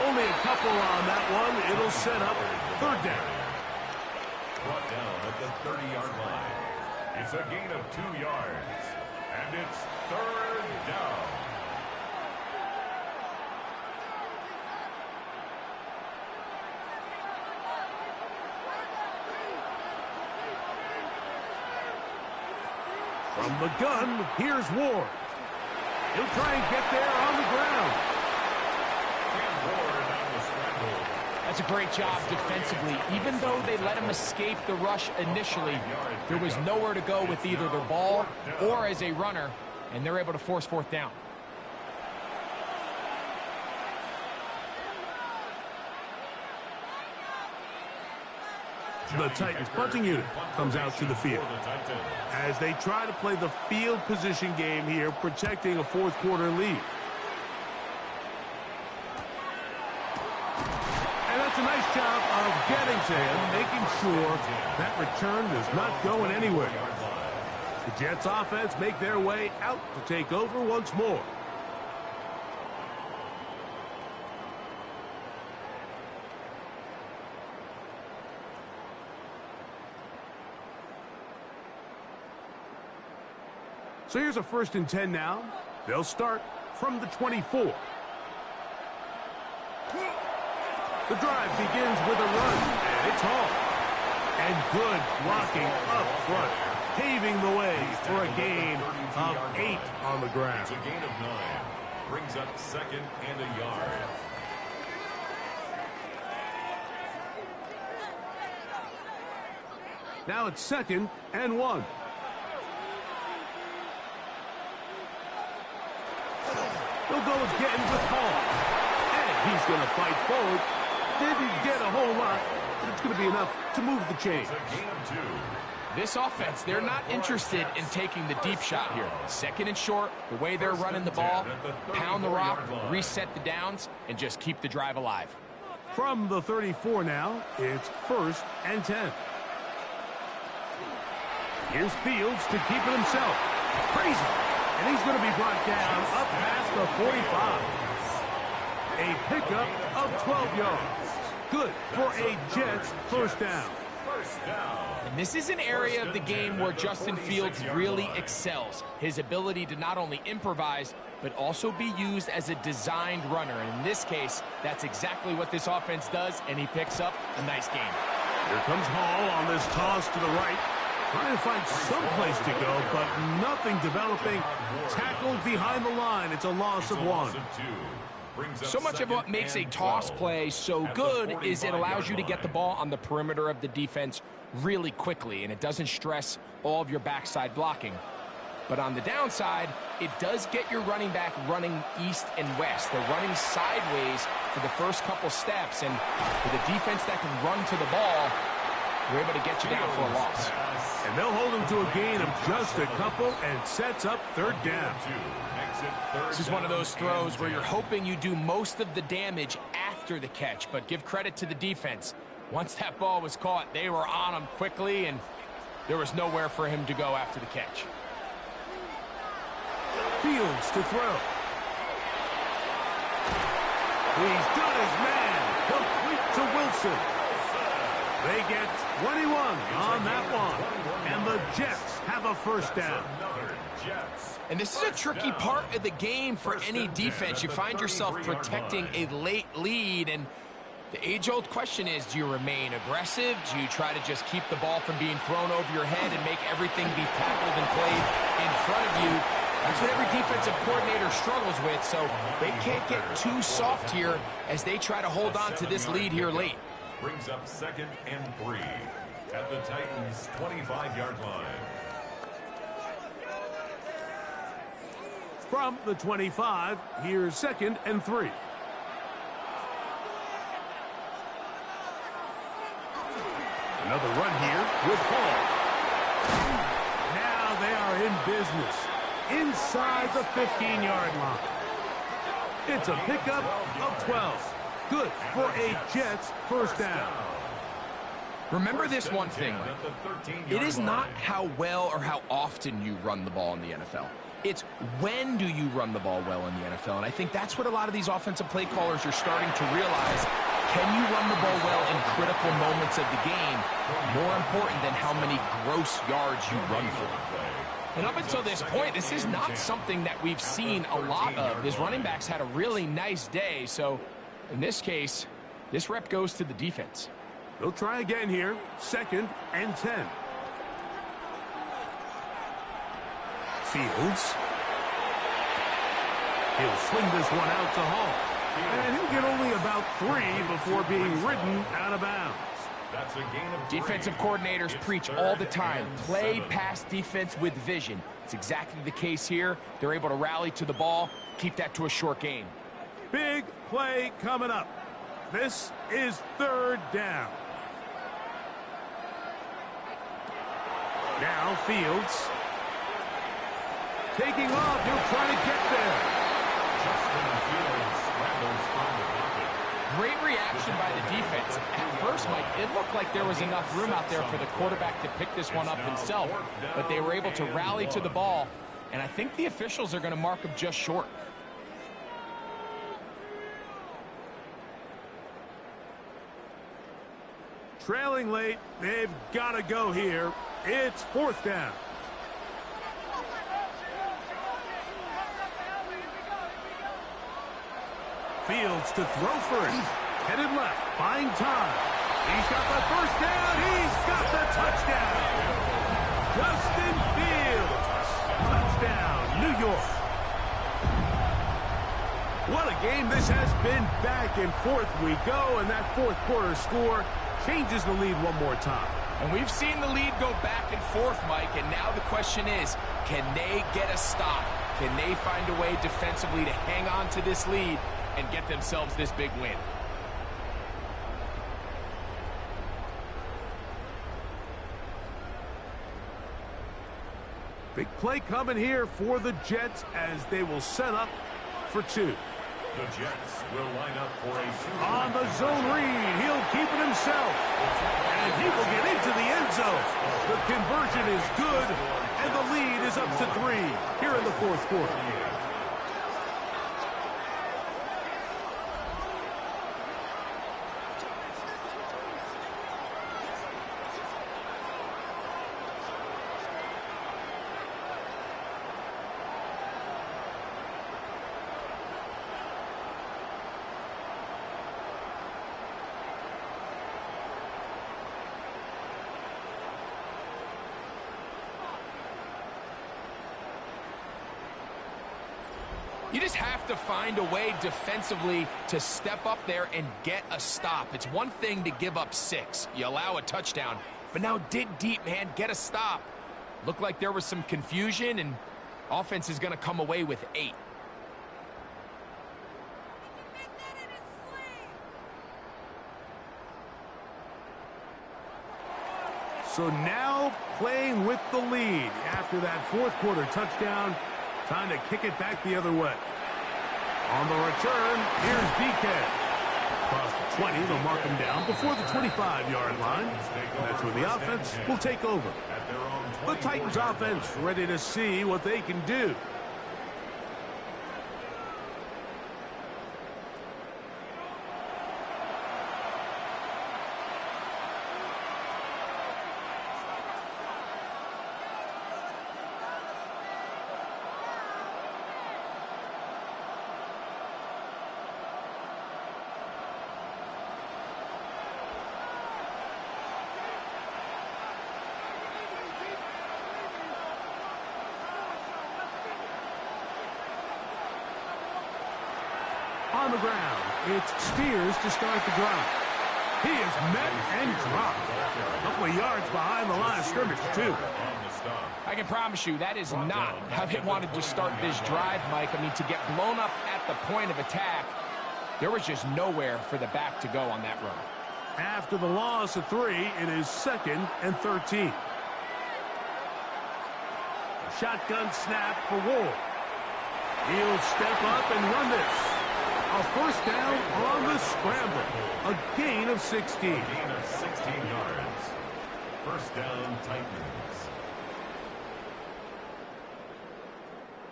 Only a couple on that one. It'll set up 3rd down.
Brought down at the 30-yard line. It's a gain of 2 yards. And it's 3rd down.
From the gun, here's Ward. He'll try and get there on the ground.
And Ward on the scramble.
That's a great job defensively. Even though they let him escape the rush initially, there was nowhere to go with either the ball or as a runner, and they're able to force 4th down.
The Titans punting unit comes out to the field as they try to play the field position game here, protecting a 4th quarter lead. That's a nice job of getting to him, making sure that return is not going anywhere. The Jets offense make their way out to take over once more. So here's a 1st and 10 now. They'll start from the 24. The drive begins with a run, and it's home. And good blocking up front, paving the way for a gain of 8 on the ground.
It's a gain of 9. Brings up 2nd and a yard.
Now it's 2nd and 1. He'll go again with Hall. And he's going to fight forward. Didn't get a whole lot, but it's going to be enough to move the chains.
It's a gain of 2.
This offense, they're not interested in taking the deep shot here. 2nd and short, the way they're running the ball, pound the rock, reset the downs, and just keep the drive alive.
From the 34 now, it's 1st and 10. Here's Fields to keep it himself. Crazy. And he's going to be brought down up past the 45. A pickup of 12 yards. Good for a Jets 1st down.
And this is an area of the game where Justin Fields really excels. His ability to not only improvise, but also be used as a designed runner. And in this case, that's exactly what this offense does, and he picks up a nice gain.
Here comes Hall on this toss to the right. Trying to find some place to go, but nothing developing. Tackled behind the line. It's a loss of 1.
So much of what makes a toss play so good is it allows you to get the ball on the perimeter of the defense really quickly, and it doesn't stress all of your backside blocking. But on the downside, it does get your running back running east and west. They're running sideways for the first couple steps, and with a defense that can run to the ball, we're able to get you down for a loss.
And they'll hold him to a gain of just a couple, and sets up 3rd down.
This is one of those throws where you're hoping you do most of the damage after the catch, but give credit to the defense. Once that ball was caught, they were on him quickly, and there was nowhere for him to go after the catch.
Fields to throw. He's got his man. Complete to Wilson. They get 21 on that one. And the Jets have a 1st down.
And this is a tricky part of the game for any defense. You find yourself protecting a late lead, and the age-old question is, do you remain aggressive? Do you try to just keep the ball from being thrown over your head and make everything be tackled and played in front of you? That's what every defensive coordinator struggles with, so they can't get too soft here as they try to hold on to this lead here late.
Brings up 2nd and 3 at the Titans' 25-yard line.
From the 25, here's 2nd and 3. Another run here with Hall. Now they are in business inside the 15-yard line. It's a pickup of 12. Good for a Jets 1st down.
Remember this one thing, it is not how well or how often you run the ball in the NFL. It's when do you run the ball well in the NFL, and I think that's what a lot of these offensive play callers are starting to realize. Can you run the ball well in critical moments of the game, more important than how many gross yards you run for? And up until this point, this is not something that we've seen a lot of. His running backs had a really nice day, so in this case, this rep goes to the defense.
They'll try again here, 2nd and 10. Fields. He'll swing this one out to Hall. And he'll get only about 3 before being ridden out of bounds.
That's a gain of 3.
Defensive coordinators preach all the time, play pass defense with vision. It's exactly the case here. They're able to rally to the ball, keep that to a short gain.
Big play coming up. This is 3rd down. Now Fields. Taking off, he'll try to get there.
Justin Fields scrambles from the pocket.
Great reaction by the defense. At first, Mike, it looked like there was enough room out there for the quarterback to pick this one up himself, but they were able to rally to the ball, and I think the officials are going to mark him just short.
Trailing late, they've got to go here. It's 4th down. Fields to throw for it. Headed left, buying time. He's got the first down. He's got the touchdown. Justin Fields. Touchdown, New York. What a game this has been. Back and forth we go, and that 4th quarter score changes the lead one more time.
And we've seen the lead go back and forth, Mike, and now the question is, can they get a stop? Can they find a way defensively to hang on to this lead and get themselves this big win?
Big play coming here for the Jets as they will set up for 2.
The Jets will line up for a
on the zone read. He'll keep it himself. And he will get into the end zone. The conversion is good, and the lead is up to 3 here in the 4th quarter.
You just have to find a way defensively to step up there and get a stop. It's one thing to give up 6. You allow a touchdown, but now dig deep, man. Get a stop. Looked like there was some confusion, and offense is going to come away with 8.
So now playing with the lead after that 4th quarter touchdown. Time to kick it back the other way. On the return, here's DK. Across the 20, they'll mark him down before the 25-yard line. And that's where the offense will take over. The Titans offense ready to see what they can do. On the ground, it's Spears to start the drive. He is met and dropped. A couple of yards behind the line of scrimmage, too.
I can promise you that is not how they wanted to start this drive, Mike. I mean, to get blown up at the point of attack, there was just nowhere for the back to go on that run.
After the loss of 3, it is 2nd and 13. Shotgun snap for Ward. He'll step up and run this. A first down on the scramble. A gain of 16.
A gain of 16 yards. First down, Titans.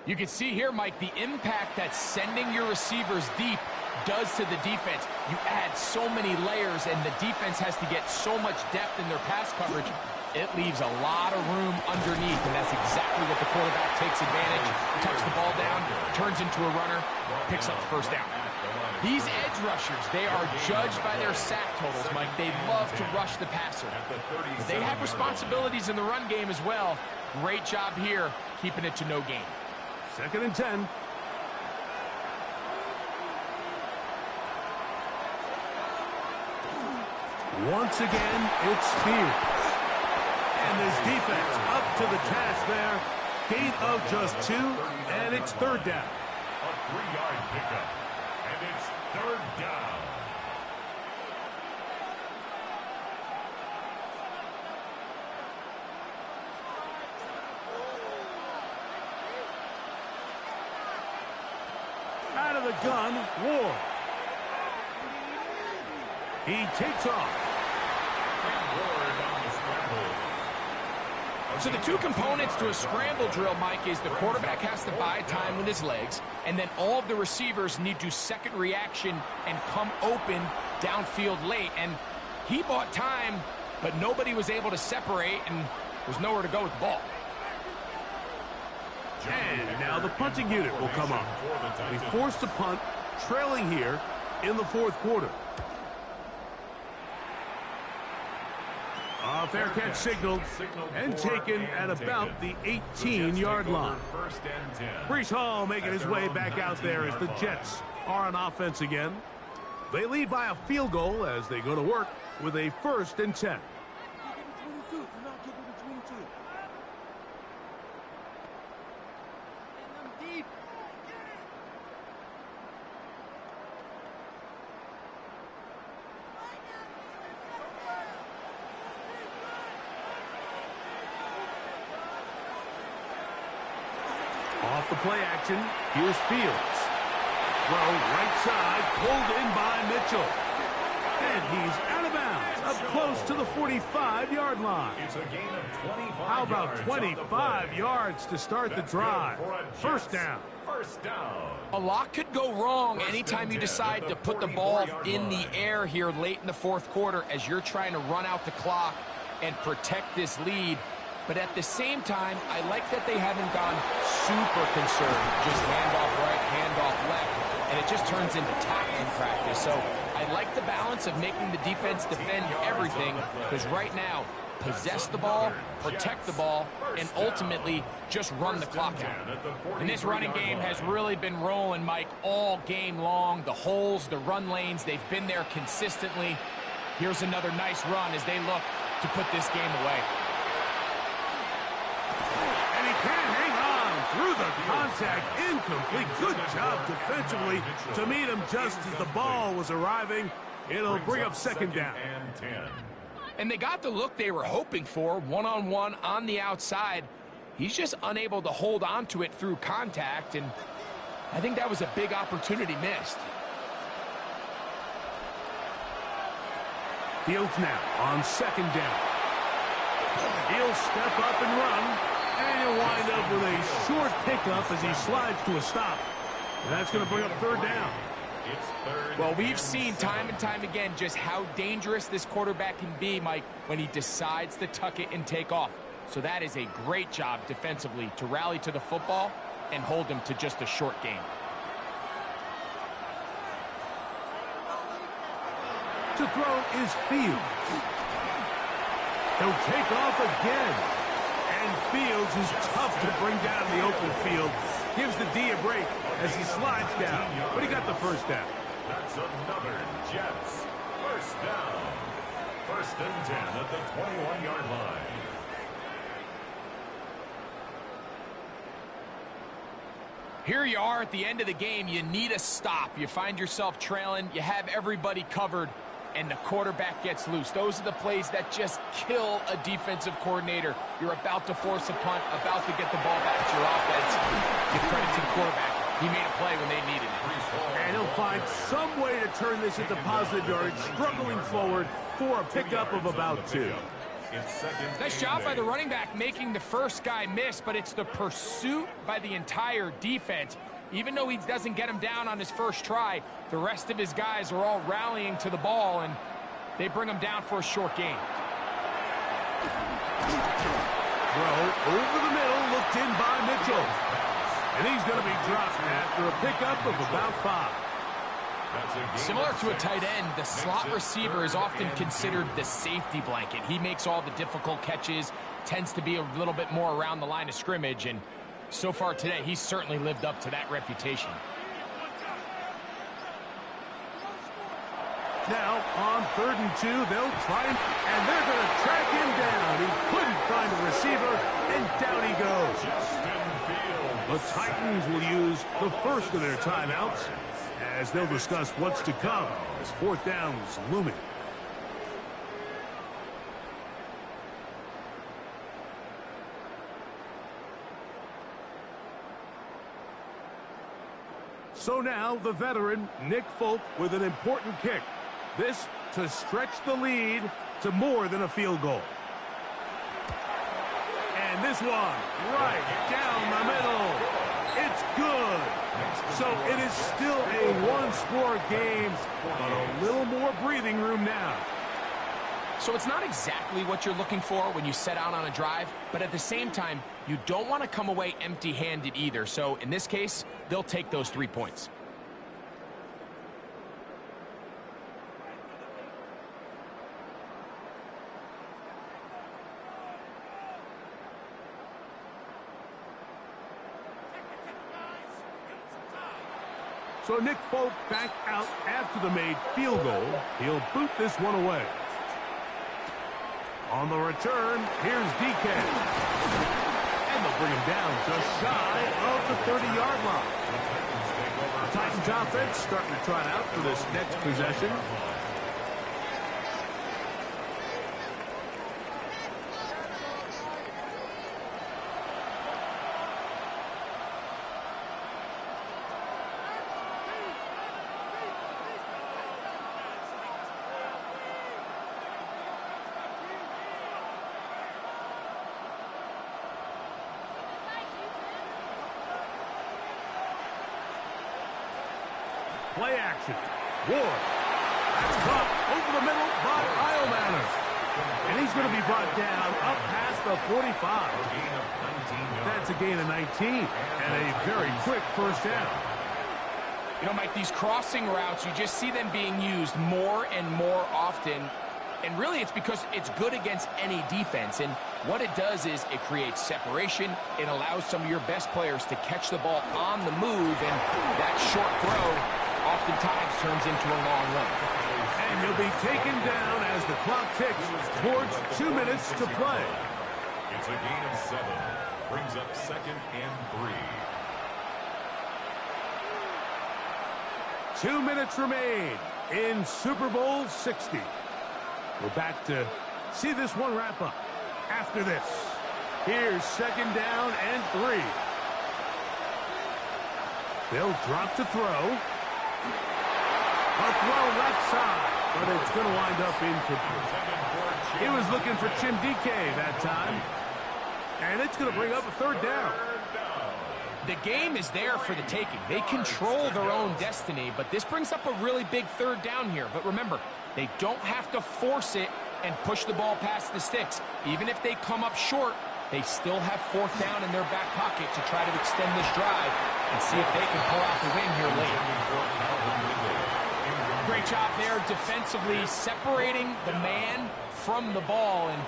You can see here, Mike, the impact that sending your receivers deep does to the defense. You add so many layers, and the defense has to get so much depth in their pass coverage. It leaves a lot of room underneath, and that's exactly what the quarterback takes advantage. Tucks the ball down, turns into a runner, picks up the first down. These edge rushers, they are judged by their sack totals, Mike. They love to rush the passer. But they have responsibilities in the run game as well. Great job here, keeping it to no gain.
2nd and 10. Once again, it's Spears. And this defense up to the task there. Gain of just 2, and it's 3rd down.
A 3-yard pickup, and it's 3rd down.
Out of the gun, Ward. He takes off.
So the two components to a scramble drill, Mike, is the quarterback has to buy time with his legs, and then all of the receivers need to second reaction and come open downfield late. And he bought time, but nobody was able to separate, and there's nowhere to go with the ball.
And now the punting unit will come up. He forced to punt, trailing here in the fourth quarter. A fair catch signaled and taken at about the 18-yard line. Breece Hall making his way back out there as the Jets are on offense again. They lead by a field goal as they go to work with a 1st and 10. Off the play action, here's Fields. Throw right side, pulled in by Mitchell. And he's out of bounds, up close to the 45-yard line.
It's a gain of 25
How about
yards
25 yards to start the drive? First down.
First down.
A lot could go wrong anytime you decide to put the ball in the air here late in the fourth quarter as you're trying to run out the clock and protect this lead. But at the same time, I like that they haven't gone super conservative. Just handoff right, handoff left, and it just turns into tackling practice. So I like the balance of making the defense defend everything, because right now, possess the ball, protect the ball, and ultimately just run the clock out. And this running game has really been rolling, Mike, all game long. The holes, the run lanes, they've been there consistently. Here's another nice run as they look to put this game away.
And he can't hang on through the contact. Incomplete. Good job defensively to meet him just as the ball was arriving. It'll bring up second down.
And they got the look they were hoping for, one-on-one on the outside. He's just unable to hold on to it through contact, and I think that was a big opportunity missed.
Fields now on second down. He'll step up and run, and he'll wind up with a short pickup as he slides to a stop. And that's going to bring up third down.
Well, we've seen time and time again just how dangerous this quarterback can be, Mike, when he decides to tuck it and take off. So that is a great job defensively to rally to the football and hold him to just a short gain.
To throw is Fields. He'll take off again. And Fields is tough to bring down in the open field. Gives the D a break as he slides down. But he got the first down.
That's another Jets first down. First and 10 at the 21-yard line.
Here you are at the end of the game. You need a stop. You find yourself trailing. You have everybody covered, and the quarterback gets loose. Those are the plays that just kill a defensive coordinator. You're about to force a punt, about to get the ball back to your offense. Give credit to the quarterback. He made a play when they needed it.
And he'll find some way to turn this into positive yardage, struggling forward for a pickup of about 2.
Nice job by the running back making the first guy miss, but it's the pursuit by the entire defense. Even though he doesn't get him down on his first try, the rest of his guys are all rallying to the ball, and they bring him down for a short gain.
Throw over the middle, looked in by Mitchell. And he's going to be dropped after a pickup of about 5.
Similar to a tight end, the slot receiver is often considered the safety blanket. He makes all the difficult catches, tends to be a little bit more around the line of scrimmage, and so far today, he's certainly lived up to that reputation.
Now, on 3rd and 2, they'll try and they're going to track him down. He couldn't find a receiver, and down he goes. The Titans will use the first of their timeouts as they'll discuss what's to come as 4th down is looming. So now the veteran Nick Folk with an important kick. This to stretch the lead to more than a field goal. And this one, right down the middle. It's good. So it is still a one-score game, but a little more breathing room now.
So it's not exactly what you're looking for when you set out on a drive, but at the same time, you don't want to come away empty-handed either. So in this case, they'll take those 3 points.
So Nick Folk back out after the made field goal. He'll boot this one away. On the return, here's DK. And they'll bring him down just shy of the 30-yard line. Titans offense starting to trot out for this next possession. Play action. Ward. That's caught over the middle by Eilmanner. And he's going to be brought down up past the 45. That's a gain of 19 and a very quick first down.
You know, Mike, these crossing routes, you just see them being used more and more often. And really, it's because it's good against any defense. And what it does is it creates separation. It allows some of your best players to catch the ball on the move. And that short throw oftentimes turns into a long run.
And he'll be taken down as the clock ticks towards 2 minutes to play.
It's a gain of 7. Brings up 2nd and 3.
2 minutes remain in Super Bowl 60. We're back to see this one wrap up. After this, here's 2nd down and 3. They'll drop to throw. A throw left side, but it's going to wind up incomplete. He was looking for Tim DK that time, and it's going to bring up a 3rd down.
The game is there for the taking. They control their own destiny, but this brings up a really big 3rd down here. But remember, they don't have to force it and push the ball past the sticks. Even if they come up short, they still have 4th down in their back pocket to try to extend this drive and see if they can pull out the win here late. Great job there defensively, separating the man from the ball. And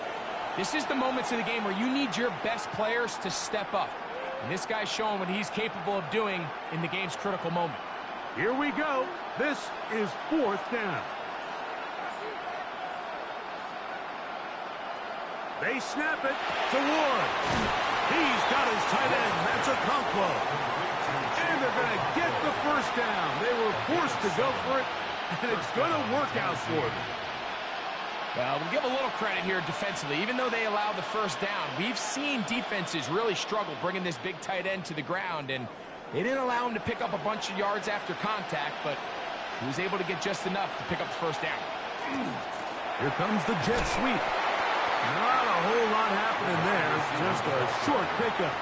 this is the moments of the game where you need your best players to step up. And this guy's showing what he's capable of doing in the game's critical moment.
Here we go. This is 4th down. They snap it to Ward. He's got his tight end. That's a Okonkwo. And they're going to get the 1st down. They were forced to go for it, and it's going to work out for them.
Well, we'll give a little credit here defensively. Even though they allow the 1st down, we've seen defenses really struggle bringing this big tight end to the ground, and they didn't allow him to pick up a bunch of yards after contact, but he was able to get just enough to pick up the 1st down.
Here comes the jet sweep. Not a whole lot happening there. Just a short pickup.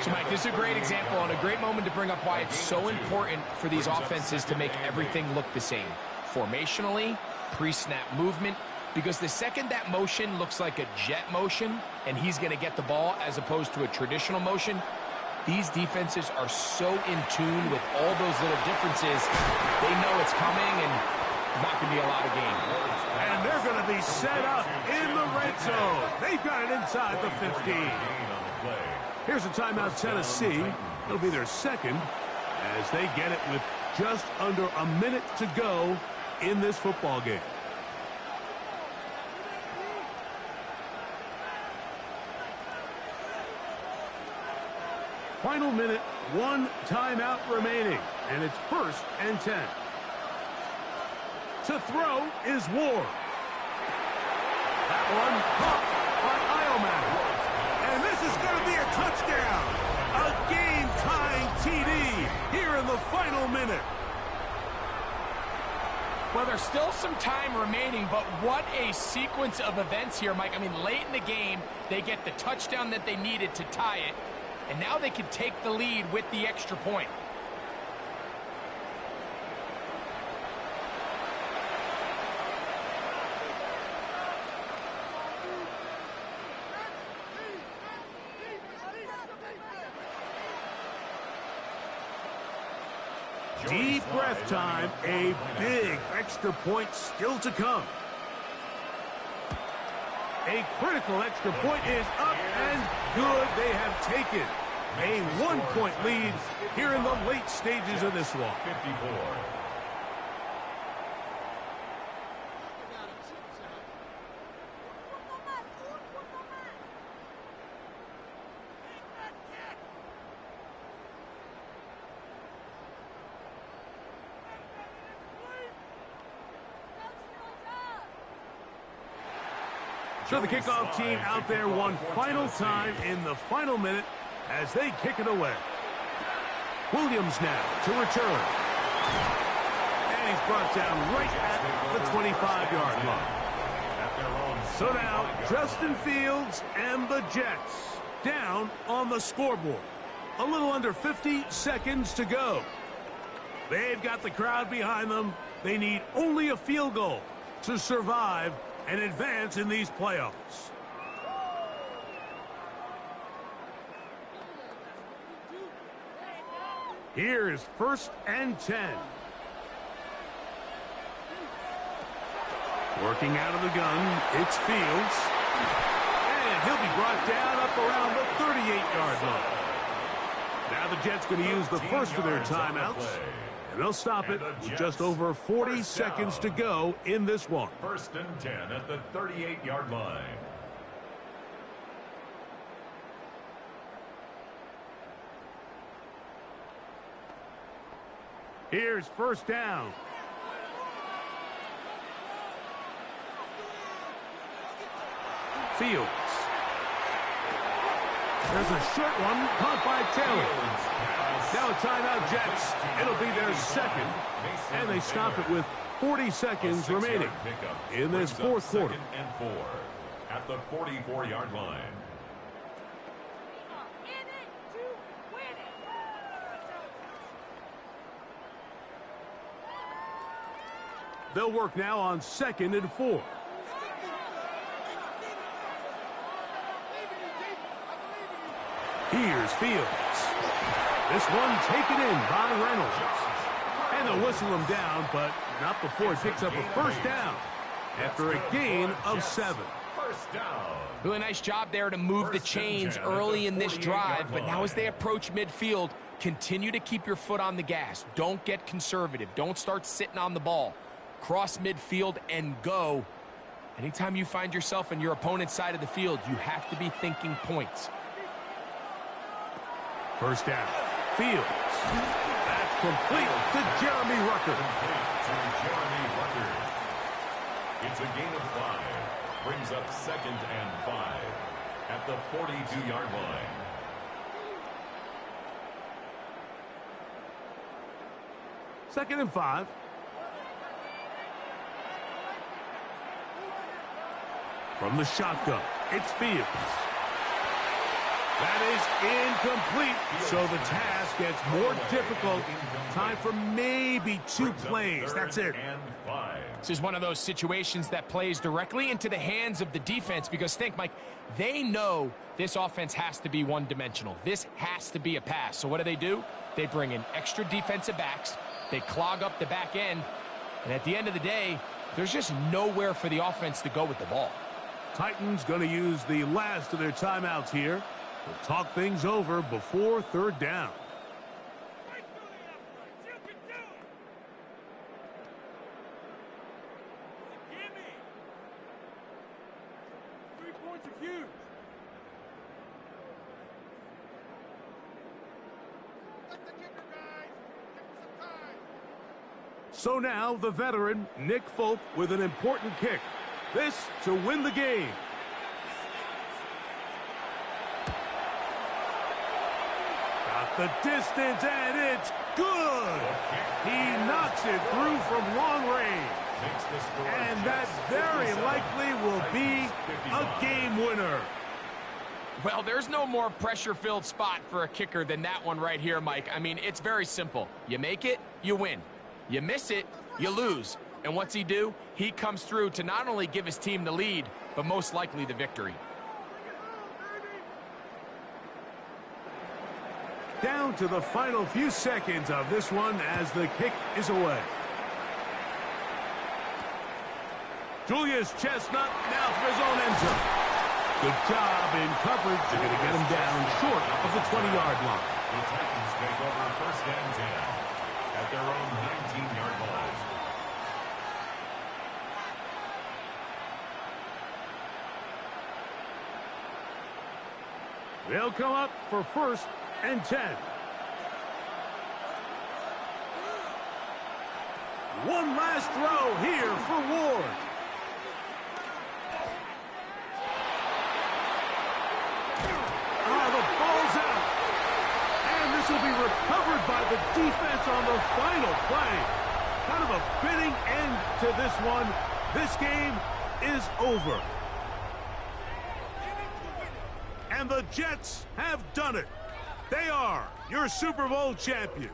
So, Mike, this is a great example and a great moment to bring up why it's so important for these offenses to make everything look the same. Formationally, pre-snap movement, because the second that motion looks like a jet motion and he's going to get the ball as opposed to a traditional motion, these defenses are so in tune with all those little differences. They know it's coming and there's not going to be a lot of game.
And they're going to be set up in the red zone. They've got it inside the 15. Here's a timeout, Tennessee. It'll be their 2nd as they get it with just under a minute to go in this football game. Final minute, 1 timeout remaining, and it's 1st and 10. To throw is Ward. That one caught by Eilmanner. And this is going to be a touchdown. A game-tying TD here in the final minute.
Well, there's still some time remaining, but what a sequence of events here, Mike. I mean, late in the game, they get the touchdown that they needed to tie it, and now they can take the lead with the extra point.
Deep breath time, a big extra point still to come. A critical extra point is up and good. They have taken a 1-point lead here in the late stages of this one.
54.
So the kickoff team out there one final time in the final minute as they kick it away. Williams now to return. And he's brought down right at the 25-yard line. So now Justin Fields and the Jets down on the scoreboard. A little under 50 seconds to go. They've got the crowd behind them. They need only a field goal to survive and advance in these playoffs. Here is 1st and 10. Working out of the gun, it's Fields. And he'll be brought down up around the 38-yard line. Now the Jets going to use the first of their timeouts. And they'll stop it with just over 40 seconds to go in this one.
1st and 10 at the 38-yard line.
Here's 1st down. Fields. There's a short one caught by Taylor. Now a timeout, Jets. It'll be their second, and they stop it with 40 seconds remaining in this fourth quarter.
2nd and 4 at the 44-yard line.
They'll work now on 2nd and 4. Here's Fields. This one taken in by Reynolds. And they'll whistle him down, but not before he picks up a 1st down after a gain of 7.
1st down.
Really nice job there to move the chains early in this drive, but now as they approach midfield, continue to keep your foot on the gas. Don't get conservative. Don't start sitting on the ball. Cross midfield and go. Anytime you find yourself on your opponent's side of the field, you have to be thinking points.
1st down. Fields. That's complete to Jeremy Ruckert.
It's a gain of 5. Brings up 2nd and 5 at the 42-yard line.
Second and 5. From the shotgun, it's Fields. That is incomplete, so the task gets more difficult. Time for maybe 2 plays. That's it.
This is one of those situations that plays directly into the hands of the defense because think, Mike, they know this offense has to be one-dimensional. This has to be a pass. So what do? They bring in extra defensive backs. They clog up the back end. And at the end of the day, there's just nowhere for the offense to go with the ball.
Titans going to use the last of their timeouts here. We'll talk things over before 3rd down. So now the veteran, Nick Folk, with an important kick. This to win the game. the distance, and it's good. He knocks it through from long range. And that very likely will be a game winner.
Well, there's no more pressure-filled spot for a kicker than that one right here, Mike. I mean, it's very simple. You make it, you win. You miss it, you lose. And what's he do? He comes through to not only give his team the lead, but most likely the victory.
Down to the final few seconds of this one as the kick is away. Julius Chestnut now for his own end zone. Good job in coverage. They're going to get him down short of the 20-yard line.
The Titans take over first and 10 at their own 19-yard line.
They'll come up for first and 10. One last throw here for Ward. The ball's out. And this will be recovered by the defense on the final play. Kind of a fitting end to this one. This game is over. And the Jets have done it. They are your Super Bowl champions.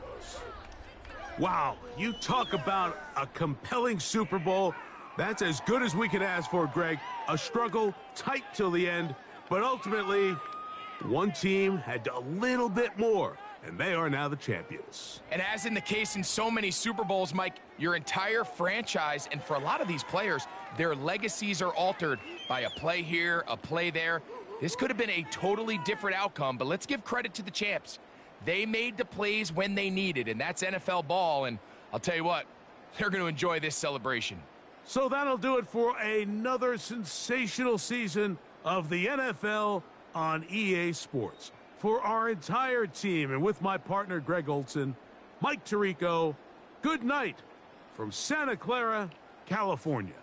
Wow, you talk about a compelling Super Bowl. That's as good as we could ask for, Greg. A struggle, tight till the end, but ultimately, one team had a little bit more, and they are now the champions.
And as in the case in so many Super Bowls, Mike, your entire franchise, and for a lot of these players, their legacies are altered by a play here, a play there. This could have been a totally different outcome, but let's give credit to the champs. They made the plays when they needed, and that's NFL ball, and I'll tell you what, they're going to enjoy this celebration.
So that'll do it for another sensational season of the NFL on EA Sports. For our entire team, and with my partner Greg Olson, Mike Tirico, good night from Santa Clara, California.